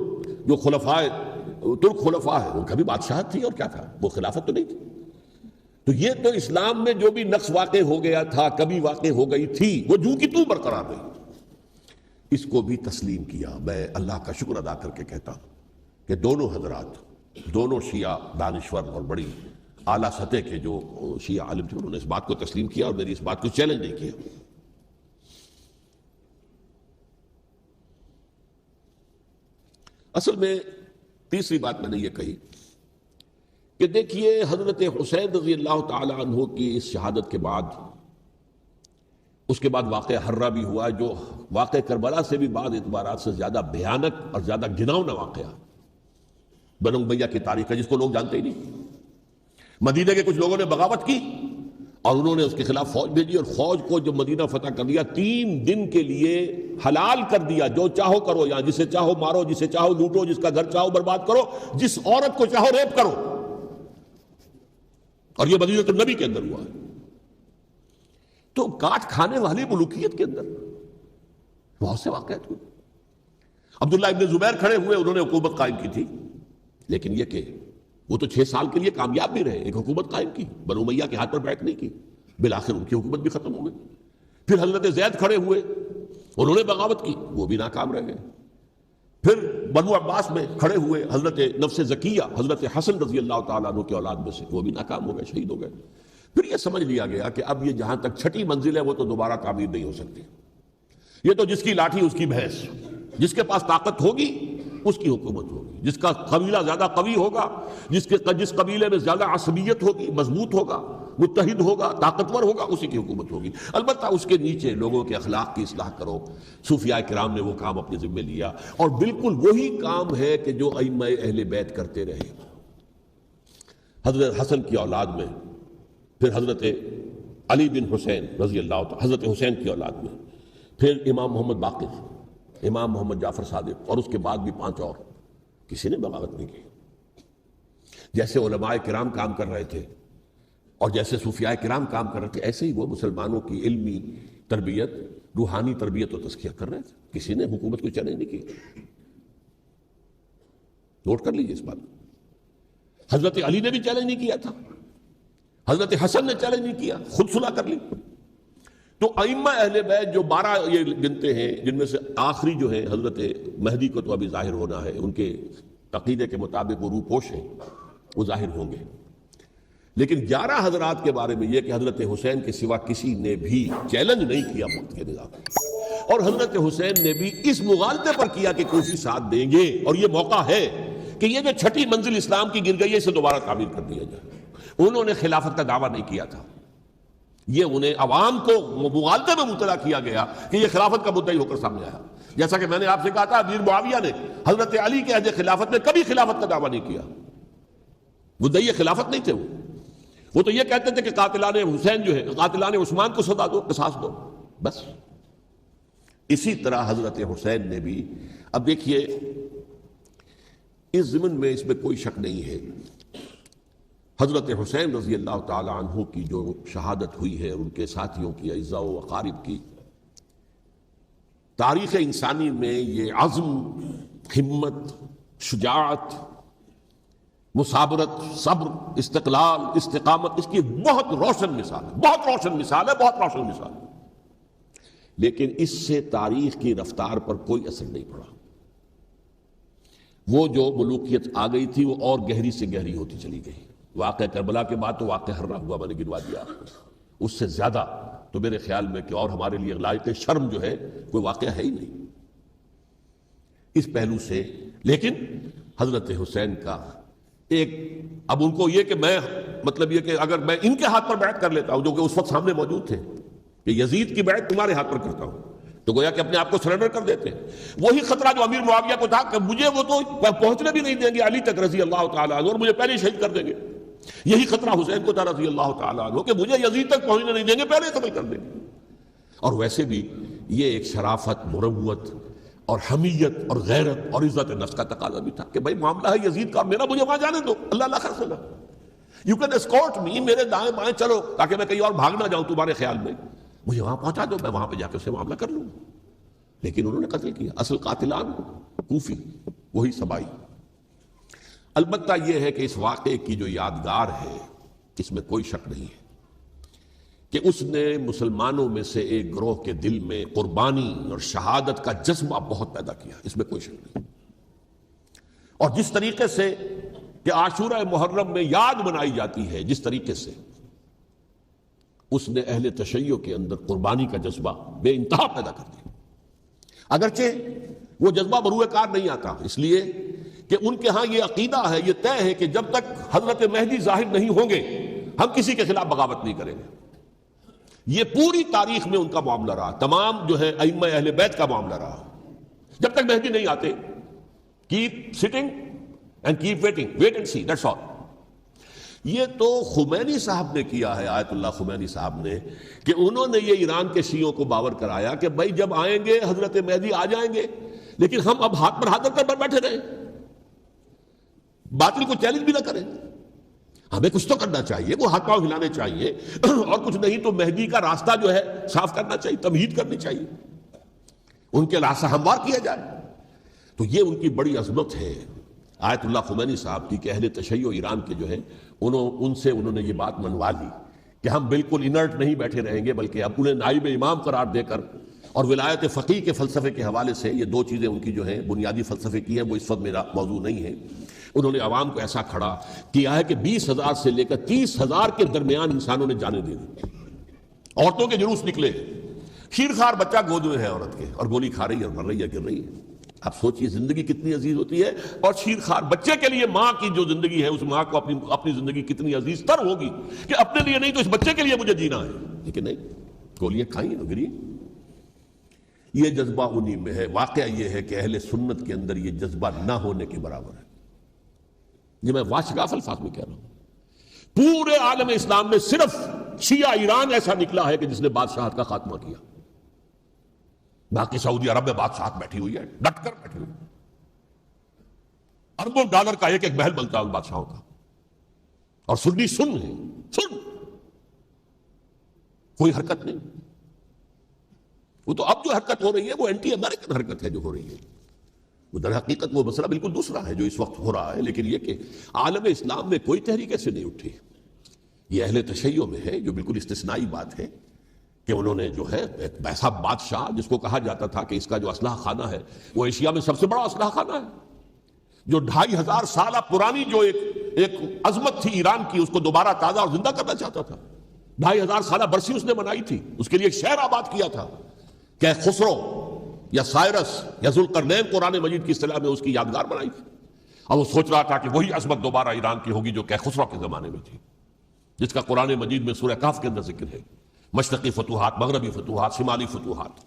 جو ترک خلفاء ہے، ان کا بھی بادشاہت تھی، اور کیا تھا، وہ خلافت تو نہیں تھی۔ تو یہ تو اسلام میں جو بھی نقص واقع ہو گیا تھا، کبھی واقع ہو گئی تھی، وہ جو کی تو برقرار رہی، اس کو بھی تسلیم کیا۔ میں اللہ کا شکر ادا کر کے کہتا ہوں کہ دونوں حضرات، دونوں شیعہ دانشور اور بڑی اعلیٰ سطح کے جو شیعہ عالم تھے، انہوں نے اس بات کو تسلیم کیا اور میری اس بات کو چیلنج نہیں کیا۔ اصل میں تیسری بات میں نے یہ کہی کہ دیکھیے حضرت حسین رضی اللہ تعالی عنہ کی اس شہادت کے بعد، اس کے بعد واقعہ حرہ بھی ہوا، جو واقعہ کربلا سے بھی بعض اعتبارات سے زیادہ بھیانک اور زیادہ گھناؤنا واقعہ بنو امیہ کی تاریخ ہے، جس کو لوگ جانتے ہی نہیں۔ مدینہ کے کچھ لوگوں نے بغاوت کی اور انہوں نے اس کے خلاف فوج بھیجی، اور فوج کو جب مدینہ فتح کر دیا، 3 دن کے لیے حلال کر دیا، جو چاہو کرو، یہاں جسے چاہو مارو، جسے چاہو لوٹو، جس کا گھر چاہو برباد کرو، جس عورت کو چاہو ریپ کرو، اور یہ مدینہ النبی کے اندر ہوا ہے۔ تو کاٹ کھانے والی ملوکیت کے اندر بہت سے واقعات ہوئے۔ عبداللہ ابن زبیر کھڑے ہوئے، انہوں نے حکومت قائم کی تھی، لیکن یہ کہ وہ تو 6 سال کے لیے کامیاب بھی رہے، ایک حکومت قائم کی، بنو امیہ کے ہاتھ پر بیعت نہیں کی، بالآخر ان کی حکومت بھی ختم ہو گئی۔ پھر حضرت زید کھڑے ہوئے، انہوں نے بغاوت کی، وہ بھی ناکام رہ گئے۔ پھر بنو عباس میں کھڑے ہوئے حضرت نفس زکیہ، حضرت حسن رضی اللہ تعالیٰ عنہ کے اولاد میں سے، وہ بھی ناکام ہو گئے، شہید ہو گئے۔ پھر یہ سمجھ لیا گیا کہ اب یہ جہاں تک 6ٹی منزل ہے وہ تو دوبارہ تعمیر نہیں ہو سکتی، یہ تو جس کی لاٹھی اس کی بھینس، جس کے پاس طاقت ہوگی اس کی حکومت ہوگی، جس کا قبیلہ زیادہ قوی ہوگا، جس قبیلے میں زیادہ عصبیت ہوگی، مضبوط ہوگا، متحد ہوگا، طاقتور ہوگا، اسی کی حکومت ہوگی۔ البتہ اس کے نیچے لوگوں کے اخلاق کی اصلاح کرو۔ صوفیاء کرام نے وہ کام اپنے ذمہ لیا، اور بالکل وہی کام ہے کہ جو ائمہ اہل بیت کرتے رہے۔ حضرت حسن کی اولاد میں، پھر حضرت علی بن حسین رضی اللہ تعالی، حضرت حسین کی اولاد میں، پھر امام محمد باقر، امام محمد جعفر صادق، اور اس کے بعد بھی 5 اور، کسی نے بغاوت نہیں کی۔ جیسے علماء کرام کام کر رہے تھے اور جیسے صوفیاء کرام کام کر رہے تھے، ایسے ہی وہ مسلمانوں کی علمی تربیت، روحانی تربیت و تزکیہ کر رہے تھے، کسی نے حکومت کو چیلنج نہیں کی۔ نوٹ کر لیجیے اس بات۔ حضرت علی نے بھی چیلنج نہیں کیا تھا، حضرت حسن نے چیلنج نہیں کیا، خود صلح کر لی۔ تو ائمہ اہل بیت جو 12 یہ گنتے ہیں، جن میں سے آخری جو ہے حضرت مہدی کو تو ابھی ظاہر ہونا ہے، ان کے عقیدے کے مطابق وہ روپوش ہیں، وہ ظاہر ہوں گے، لیکن 11 حضرات کے بارے میں یہ کہ حضرت حسین کے سوا کسی نے بھی چیلنج نہیں کیا وقت کے نظام، اور حضرت حسین نے بھی اس مغالطے پر کیا کہ کوفی ساتھ دیں گے، اور یہ موقع ہے کہ یہ جو چھٹی منزل اسلام کی گر گئی ہے اسے دوبارہ تعمیر کر دیا جائے۔ انہوں نے خلافت کا دعویٰ نہیں کیا تھا، یہ انہیں عوام کو مغالطے میں مبتلا کیا گیا کہ یہ خلافت کا مدعی ہو کر سامنے آیا۔ جیسا کہ میں نے آپ سے کہا تھا، امیر معاویہ نے حضرت علی کے عہد خلافت میں کبھی خلافت کا دعویٰ نہیں کیا، مدعی خلافت نہیں تھے وہ تو یہ کہتے تھے کہ قاتلان حسین جو ہے، قاتلان عثمان کو سزا دو، قصاص دو، بس۔ اسی طرح حضرت حسین نے بھی، اب دیکھیے اس ضمن میں اس میں کوئی شک نہیں ہے، حضرت حسین رضی اللہ تعالی عنہ کی جو شہادت ہوئی ہے، ان کے ساتھیوں کی، اعزاء و اقارب کی، تاریخ انسانی میں یہ عزم، ہمت، شجاعت، مثابرت، صبر، استقلال، استقامت، اس کی بہت روشن مثال ہے، بہت روشن مثال ہے، بہت روشن مثال ہے، لیکن اس سے تاریخ کی رفتار پر کوئی اثر نہیں پڑا۔ وہ جو ملوکیت آ گئی تھی وہ اور گہری سے گہری ہوتی چلی گئی۔ واقعہ کربلا کے بعد تو واقعہ ہررا ہوا، میں نے گنوا دیا، اس سے زیادہ تو میرے خیال میں کہ اور ہمارے لیے لائق شرم جو ہے کوئی واقعہ ہے ہی نہیں اس پہلو سے۔ لیکن حضرت حسین کا ایک، اب ان کو یہ کہ میں مطلب یہ کہ اگر میں ان کے ہاتھ پر بیعت کر لیتا ہوں، جو کہ اس وقت سامنے موجود تھے، کہ یزید کی بیعت تمہارے ہاتھ پر کرتا ہوں، تو گویا کہ اپنے آپ کو سرنڈر کر دیتے۔ وہی خطرہ جو امیر معاویہ کو تھا کہ مجھے وہ تو پہنچنے بھی نہیں دیں گے علی تک رضی اللہ تعالیٰ عنہ، اور مجھے پہلے شہید کر دیں گے۔ یہی خطرہ حسین کو تھا رضی اللہ تعالیٰ عنہ کہ مجھے یزید تک پہنچنے نہیں دیں گے، پہلے قتل کر دیں گے۔ اور ویسے بھی یہ ایک شرافت، مروت اور حمیت اور غیرت اور عزت نفس کا تقاضا بھی تھا کہ بھائی معاملہ ہے یزید کا، میرا مجھے وہاں جانے دو، اللہ اللہ خیر سنا، یو کین اسکورٹ می، میرے دائیں بائیں چلو تاکہ میں کہیں اور بھاگ نہ جاؤں تمہارے خیال میں، مجھے وہاں پہنچا دو، میں وہاں پہ جا کے اسے معاملہ کر لوں۔ لیکن انہوں نے قتل کیا، اصل قاتلان کوفی، وہی سبائی۔ البتہ یہ ہے کہ اس واقعے کی جو یادگار ہے اس میں کوئی شک نہیں ہے کہ اس نے مسلمانوں میں سے ایک گروہ کے دل میں قربانی اور شہادت کا جذبہ بہت پیدا کیا، اس میں کوئی شک نہیں۔ اور جس طریقے سے کہ عاشورہ محرم میں یاد منائی جاتی ہے، جس طریقے سے اس نے اہل تشیع کے اندر قربانی کا جذبہ بے انتہا پیدا کر دیا، اگرچہ وہ جذبہ بروئے کار نہیں آتا، اس لیے کہ ان کے ہاں یہ عقیدہ ہے، یہ طے ہے کہ جب تک حضرت مہدی ظاہر نہیں ہوں گے ہم کسی کے خلاف بغاوت نہیں کریں گے۔ یہ پوری تاریخ میں ان کا معاملہ رہا، تمام جو ہے ائمہ اہل بیت کا معاملہ رہا، جب تک مہدی نہیں آتے keep sitting and keep waiting, wait and see, that's all. یہ تو خمینی صاحب نے کیا ہے، آیت اللہ خمینی صاحب نے، کہ انہوں نے یہ ایران کے شیعوں کو باور کرایا کہ بھائی جب آئیں گے حضرت مہدی آ جائیں گے، لیکن ہم اب ہاتھ پر ہاتھ رکھ کر بیٹھے رہیں، باطل کو چیلنج بھی نہ کریں، ہمیں کچھ تو کرنا چاہیے، وہ ہاتھ پاؤں ہلانے چاہیے، اور کچھ نہیں تو مہدی کا راستہ جو ہے صاف کرنا چاہیے، تمہید کرنی چاہیے، ان کے راستہ ہموار کیا جائے۔ تو یہ ان کی بڑی عظمت ہے آیت اللہ خمینی صاحب کی کہ اہل تشیع ایران کے جو ہے ان سے انہوں نے یہ بات منوا لی کہ ہم بالکل انرٹ نہیں بیٹھے رہیں گے، بلکہ اب انہیں نائب امام قرار دے کر اور ولایت فقیہ کے فلسفے کے حوالے سے، یہ دو چیزیں ان کی جو ہیں بنیادی فلسفے کی ہیں، وہ اس وقت میرا موضوع نہیں ہے، انہوں نے عوام کو ایسا کھڑا کیا ہے کہ 20,000 سے لے کر 30,000 کے درمیان انسانوں نے جانیں دے دی، عورتوں کے جلوس نکلے، شیرخوار بچہ گود میں ہے عورت کے، اور گولی کھا رہی ہے اور مر رہی ہے، گر رہی ہے۔ آپ سوچئے زندگی کتنی عزیز ہوتی ہے، اور شیرخوار بچے کے لیے ماں کی جو زندگی ہے، اس ماں کو اپنی زندگی کتنی عزیز تر ہوگی کہ اپنے لیے نہیں تو اس بچے کے لیے مجھے جینا ہے، لیکن نہیں، گولیاں کھائیں اور گری۔ یہ جذبہ انہی میں ہے۔ واقعہ یہ ہے کہ اہل سنت کے اندر یہ جذبہ نہ ہونے کے برابر ہے، یہ میں واشگاف الفاظ میں کہہ رہا ہوں۔ پورے عالم اسلام میں صرف شیعہ ایران ایسا نکلا ہے کہ جس نے بادشاہت کا خاتمہ کیا، باقی سعودی عرب میں بادشاہت بیٹھی ہوئی ہے، ڈٹ کر بیٹھی ہوئی، اربوں ڈالر کا ایک ایک محل بنتا ہے ان بادشاہوں کا، اور سنی سن ہے، سن، کوئی حرکت نہیں۔ وہ تو اب جو حرکت ہو رہی ہے وہ اینٹی امریکن حرکت ہے جو ہو رہی ہے، وہ در حقیقت وہ مسئلہ بالکل دوسرا ہے جو اس وقت ہو رہا ہے، لیکن یہ کہ عالم اسلام میں کوئی تحریک ایسے نہیں اٹھی۔ یہ اہل تشیع میں ہے، جو بالکل استثنائی بات ہے کہ انہوں نے جو ہے ایک ایسا بادشاہ جس کو کہا جاتا تھا کہ اس کا جو اسلحہ خانہ ہے وہ ایشیا میں سب سے بڑا اسلحہ خانہ ہے، جو 2500 سالہ پرانی جو ایک عظمت تھی ایران کی، اس کو دوبارہ تازہ اور زندہ کرنا چاہتا تھا۔ 2500 سالہ برسی اس نے منائی تھی، اس کے لیے ایک شہر آباد کیا تھا کہ خسرو یا سائرس یا ذوالقرنین قرآن مجید کی اصطلاح میں اس کی یادگار بنائی تھی، اور وہ سوچ رہا تھا کہ وہی عظمت دوبارہ ایران کی ہوگی جو کہ خسرو کے زمانے میں تھی، جس کا قرآن مجید میں سورہ کہف کے اندر ذکر ہے، مشرقی فتوحات، مغربی فتوحات، شمالی فتوحات۔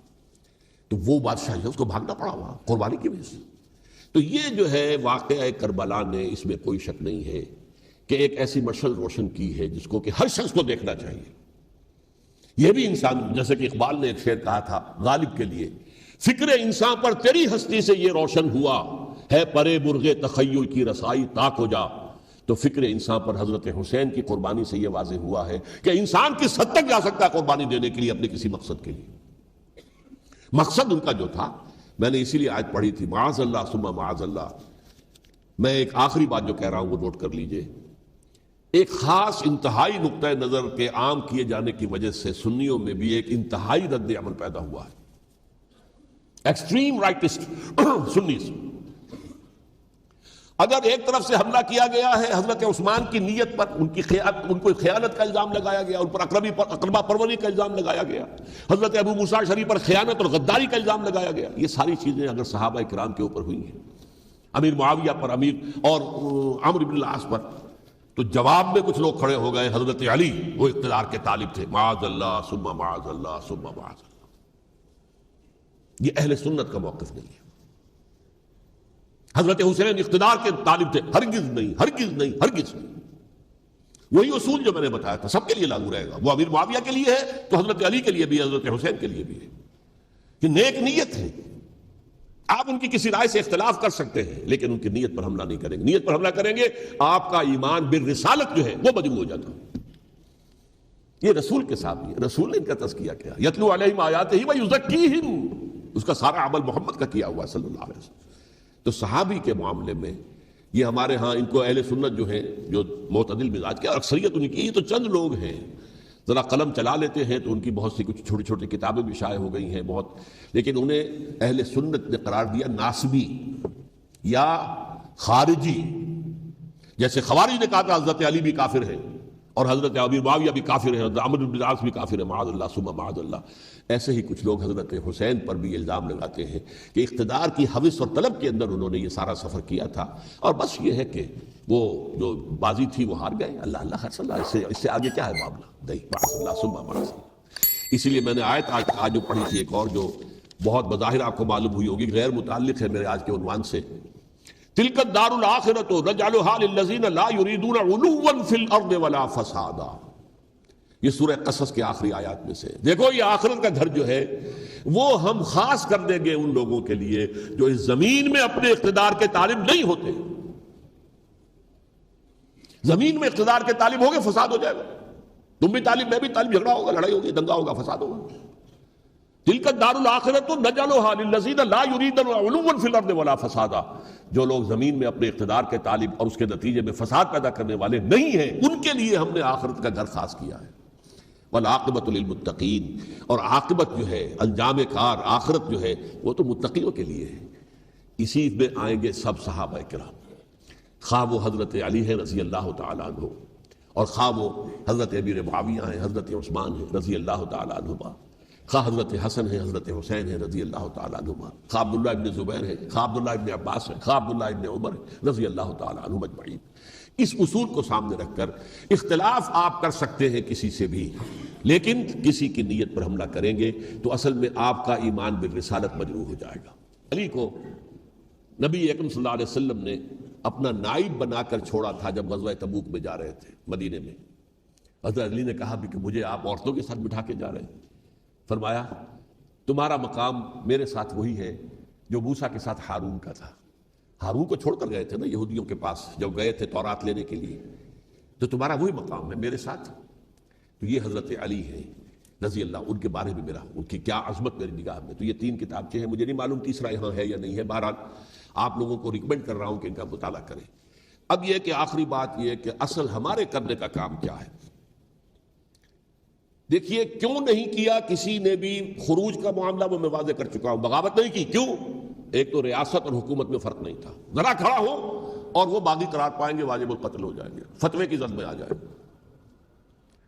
تو وہ بادشاہ ہے، اس کو بھاگنا پڑا وہاں قربانی کی وجہ سے۔ تو یہ جو ہے واقعہ کربلا نے، اس میں کوئی شک نہیں ہے کہ ایک ایسی مشعل روشن کی ہے جس کو کہ ہر شخص کو دیکھنا چاہیے۔ یہ بھی انسان، جیسے کہ اقبال نے ایک شعر کہا تھا غالب کے لیے، فکر انسان پر تیری ہستی سے یہ روشن ہوا ہے، پرے مرغ تخیل کی رسائی تاک ہو جا۔ تو فکر انسان پر حضرت حسین کی قربانی سے یہ واضح ہوا ہے کہ انسان کس حد تک جا سکتا ہے قربانی دینے کے لیے اپنے کسی مقصد کے لیے۔ مقصد ان کا جو تھا، میں نے اسی لیے آیت پڑھی تھی، معاذ اللہ ثم معاذ اللہ۔ میں ایک آخری بات جو کہہ رہا ہوں وہ نوٹ کر لیجئے، ایک خاص انتہائی نقطۂ نظر کے عام کیے جانے کی وجہ سے سنیوں میں بھی ایک انتہائی رد عمل پیدا ہوا ہے، ایکسٹریم رائٹسٹ سنیز۔ اگر ایک طرف سے حملہ کیا گیا ہے حضرت عثمان کی نیت پر، ان کو خیانت کا الزام لگایا گیا، ان پر اقربا پروری کا الزام لگایا گیا، حضرت ابو موسیٰ شریف پر خیانت اور غداری کا الزام لگایا گیا، یہ ساری چیزیں اگر صحابہ کرام کے اوپر ہوئی ہیں، امیر معاویہ پر، امیر اور عمرو بن العاص پر، تو جواب میں کچھ لوگ کھڑے ہو گئے، حضرت علی وہ اقتدار کے طالب تھے، معاذ اللہ ثم معاذ اللہ ثم معاذ اللہ۔ یہ اہل سنت کا موقف نہیں ہے۔ حضرت حسین اقتدار کے طالب تھے، ہرگز نہیں، ہرگز نہیں، ہرگز نہیں۔ وہی اصول جو میں نے بتایا تھا سب کے لیے لاگو رہے گا، وہ امیر معاویہ کے لیے ہے تو حضرت علی کے لیے بھی ہے، حضرت حسین کے لیے بھی ہے۔ کہ نیک نیت ہے، آپ ان کی کسی رائے سے اختلاف کر سکتے ہیں لیکن ان کی نیت پر حملہ نہیں کریں گے۔ نیت پر حملہ کریں گے آپ کا ایمان بالرسالت جو ہے وہ مجروح ہو جاتا ہے۔ یہ رسول کے ساتھ بھی ہے، رسول نے ان کا تزکیہ کیا، یتلو علیہم آیاتہ ویزکیہم، اس کا سارا عمل محمد کا کیا ہوا صلی اللہ علیہ وسلم۔ تو صحابی کے معاملے میں یہ ہمارے ہاں ان کو اہل سنت جو ہیں، جو معتدل مزاج کے، اور اکثریت ان کی، یہ تو چند لوگ ہیں، ذرا قلم چلا لیتے ہیں تو ان کی بہت سی کچھ چھوٹی چھوٹی کتابیں بھی شائع ہو گئی ہیں بہت، لیکن انہیں اہل سنت نے قرار دیا ناسبی یا خارجی۔ جیسے خوارج نے کہا تھا حضرت علی بھی کافر ہیں اور حضرت ابی معاویہ بھی کافر ہیں، حضرت عمرو بن العاص بھی کافر ہیں، معاذ اللہ ثم معاذ اللہ۔ ایسے ہی کچھ لوگ حضرت حسین پر بھی الزام لگاتے ہیں کہ اقتدار کی ہوس اور طلب کے اندر انہوں نے یہ سارا سفر کیا تھا، اور بس یہ ہے کہ وہ جو بازی تھی وہ ہار گئے۔ اللہ اللہ خیر اللہ، اس سے آگے کیا ہے معاملہ؟ نہیں، معاذ اللہ ثم معاذ اللہ۔ اسی لیے میں نے آیت آج جو پڑھی تھی ایک اور جو بہت بظاہر آپ کو معلوم ہوئی ہوگی، غیر متعلق ہے میرے آج کے عنوان سے، تلک الدار الآخرۃ نجعلھا للذین لا یریدون علوا فی الارض ولا فسادا۔ یہ سورہ قصص کے آخری آیات میں سے، دیکھو یہ آخرت کا گھر جو ہے وہ ہم خاص کر دیں گے ان لوگوں کے لیے جو اس زمین میں اپنے اقتدار کے طالب نہیں ہوتے۔ زمین میں اقتدار کے طالب ہوگے فساد ہو جائے گا، تم بھی طالب میں بھی طالب، جھگڑا ہوگا، لڑائی ہوگی، دنگا ہوگا، فساد ہوگا۔ تلک الدار الآخرۃ نجعلھا للذین لا یریدون علوا فی الارض ولا فسادا۔ جو لوگ زمین میں اپنے اقتدار کے طالب اور اس کے نتیجے میں فساد پیدا کرنے والے نہیں ہیں، ان کے لیے ہم نے آخرت کا گھر خاص کیا ہے۔ والعاقبۃ للمتقین، اور عاقبت جو ہے، انجام کار، آخرت جو ہے وہ تو متقیوں کے لیے ہے۔ اسی میں آئیں گے سب صحابہ کرام، خواہ وہ حضرت علی ہے رضی اللہ تعالیٰ عنہ، اور خواہ وہ حضرت امیر معاویہ ہیں، حضرت عثمان ہیں رضی اللہ تعالیٰ عنہما، خواہ حضرت حسن ہیں، حضرت حسین ہیں رضی اللہ تعالیٰ عنہما، خواہ عبداللہ ابن زبیر ہیں، خواہ عبداللہ ابن عباس ہیں، خواہ عبداللہ ابن عمر ہیں رضی اللہ تعالیٰ عنہم اجمعین۔ اس اصول کو سامنے رکھ کر اختلاف آپ کر سکتے ہیں کسی سے بھی، لیکن کسی کی نیت پر حملہ کریں گے تو اصل میں آپ کا ایمان بالرسالت مجروح ہو جائے گا۔ علی کو نبی اکرم صلی اللہ علیہ وسلم نے اپنا نائب بنا کر چھوڑا تھا جب غزوہ تبوک میں جا رہے تھے مدینے میں۔ حضرت علی نے کہا بھی کہ مجھے آپ عورتوں کے ساتھ بٹھا کے جا رہے ہیں۔ فرمایا تمہارا مقام میرے ساتھ وہی ہے جو موسیٰ کے ساتھ ہارون کا تھا۔ ہارون کو چھوڑ کر گئے تھے نا یہودیوں کے پاس جب گئے تھے تورات لینے کے لیے، تو تمہارا وہی مقام ہے میرے ساتھ۔ تو یہ حضرت علی ہیں رضی اللہ، ان کے بارے میں ان کی کیا عظمت میری نگاہ میں۔ تو یہ 3 کتابیں ہیں، مجھے نہیں معلوم تیسرا یہاں ہے یا نہیں ہے، بہرحال آپ لوگوں کو ریکمینڈ کر رہا ہوں کہ ان کا مطالعہ کریں۔ اب یہ کہ آخری بات یہ کہ اصل ہمارے کرنے کا کام کیا ہے۔ دیکھیے کیوں نہیں کیا کسی نے بھی خروج کا معاملہ وہ میں واضح کر چکا ہوں، بغاوت نہیں کی. کیوں؟ ایک تو ریاست اور حکومت میں فرق نہیں تھا، ذرا کھڑا ہو اور وہ باغی قرار پائیں گے، واجب القتل ہو جائیں گے، فتوے کی زد میں آ جائیں گے،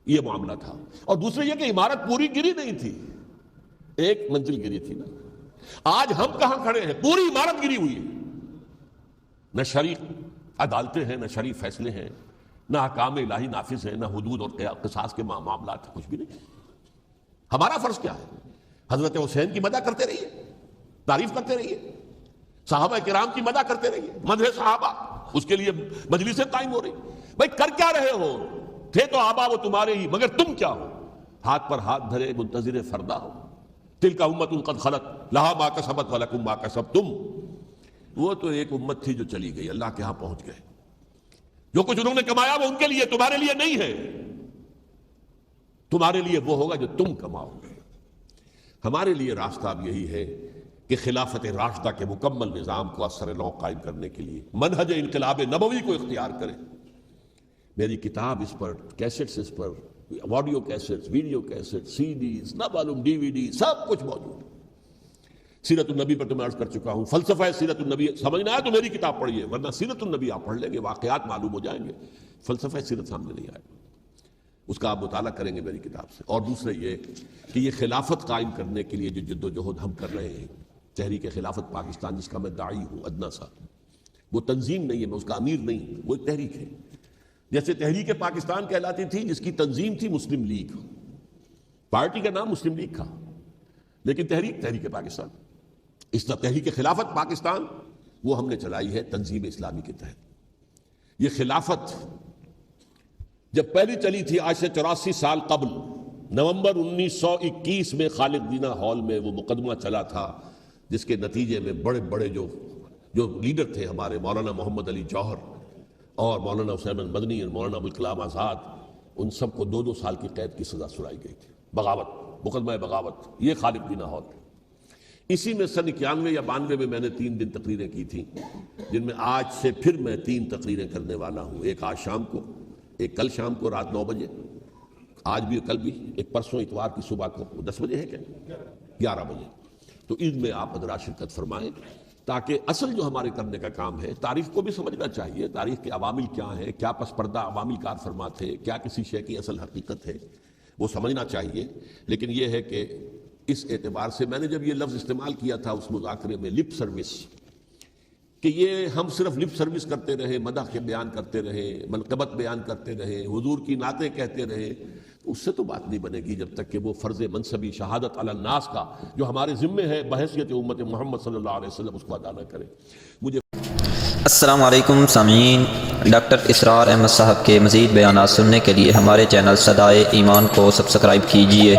یہ معاملہ تھا. اور دوسرے یہ کہ عمارت پوری گری نہیں تھی، ایک منزل گری تھی نا. آج ہم کہاں کھڑے ہیں؟ پوری عمارت گری ہوئی ہے. نہ شرعی عدالتیں ہیں، نہ شرعی فیصلے ہیں، نہ احکام الہی نافذ ہیں، نہ حدود اور قصاص کے معاملات، کچھ بھی نہیں. ہمارا فرض کیا ہے؟ حضرت حسین کی مدح کرتے رہیے، تعریف کرتے رہیے، صحابہ کرام کی مدح کرتے رہیے، مدح صحابہ، اس کے لیے مجلسیں قائم ہو رہی. بھائی کر کیا رہے ہو؟ تھے تو آبا وہ تمہارے ہی، مگر تم کیا ہو؟ ہاتھ پر ہاتھ دھرے منتظر فردا ہو. تلک امت قد خلت لہا ما کسبت ولکم ما کسبتم. وہ تو ایک امت تھی جو چلی گئی، اللہ کے ہاں پہنچ گئے. جو کچھ انہوں نے کمایا وہ ان کے لیے، تمہارے لیے نہیں ہے. تمہارے لیے وہ ہوگا جو تم کماؤ گے. ہمارے لیے راستہ اب یہی ہے کہ خلافت راشدہ کے مکمل نظام کو اثر نو قائم کرنے کے لیے منہج انقلاب نبوی کو اختیار کریں. میری کتاب اس پر، کیسٹس اس پر، آڈیو کیسٹس، ویڈیو کیسٹس، سی ڈیز، نہ معلوم ڈی وی ڈی، سب کچھ موجود. سیرت النبی پر تو میں عرض کر چکا ہوں. فلسفہ سیرت النبی سمجھنا ہے تو میری کتاب پڑھیے، ورنہ سیرت النبی آپ پڑھ لیں گے، واقعات معلوم ہو جائیں گے، فلسفہ سیرت سامنے نہیں آئے گا. اس کا آپ مطالعہ کریں گے میری کتاب سے. اور دوسرے یہ کہ یہ خلافت قائم کرنے کے لیے جو جد و جہد ہم کر رہے ہیں، تحریک خلافت پاکستان جس کا میں داعی ہوں ادنا سا، وہ تنظیم نہیں ہے، میں اس کا امیر نہیں ہوں، وہ ایک تحریک ہے. جیسے تحریک پاکستان کہلاتی تھی، جس کی تنظیم تھی مسلم لیگ، پارٹی کا نام مسلم لیگ تھا، لیکن تحریک پاکستان. اس طرح تحریک خلافت پاکستان وہ ہم نے چلائی ہے تنظیم اسلامی کے تحت. یہ خلافت جب پہلی چلی تھی آج سے 84 سال قبل، نومبر 1921 میں خالد دینا ہال میں وہ مقدمہ چلا تھا، جس کے نتیجے میں بڑے بڑے جو لیڈر تھے ہمارے، مولانا محمد علی جوہر اور مولانا حسین مدنی اور مولانا ابوالکلام آزاد، ان سب کو 2 سال کی قید کی سزا سنائی گئی تھی. بغاوت، مقدمہ بغاوت، یہ خالد دینا ہال. اسی میں سن 91 یا 92 میں نے 3 دن تقریریں کی تھیں، جن میں آج سے پھر میں 3 تقریریں کرنے والا ہوں. ایک آج شام کو، ایک کل شام کو رات 9 بجے، آج بھی کل بھی، ایک پرسوں اتوار کی صبح کو 10 بجے ہے کیا 11 بجے. تو ان میں آپ حضرات شرکت فرمائیں، تاکہ اصل جو ہمارے کرنے کا کام ہے، تاریخ کو بھی سمجھنا چاہیے، تاریخ کے عوامل کیا ہیں، کیا پس پردہ عوامل کار فرمات ہے، کیا کسی شے کی اصل حقیقت ہے، وہ سمجھنا چاہیے. لیکن یہ ہے کہ اس اعتبار سے میں نے جب یہ لفظ استعمال کیا تھا اس مذاکرے میں، لپ سروس، کہ یہ ہم صرف لپ سروس کرتے رہے، مدح کے بیان کرتے رہے، منقبت بیان کرتے رہے، حضور کی نعتیں کہتے رہے، اس سے تو بات نہیں بنے گی جب تک کہ وہ فرض منصبی شہادت علی الناس کا جو ہمارے ذمے ہے بحیثیت امت محمد صلی اللہ علیہ وسلم، اس کو ادا نہ کرے. مجھے السلام علیکم سامعین، ڈاکٹر اسرار احمد صاحب کے مزید بیانات سننے کے لیے ہمارے چینل صدائے ایمان کو سبسکرائب کیجیے.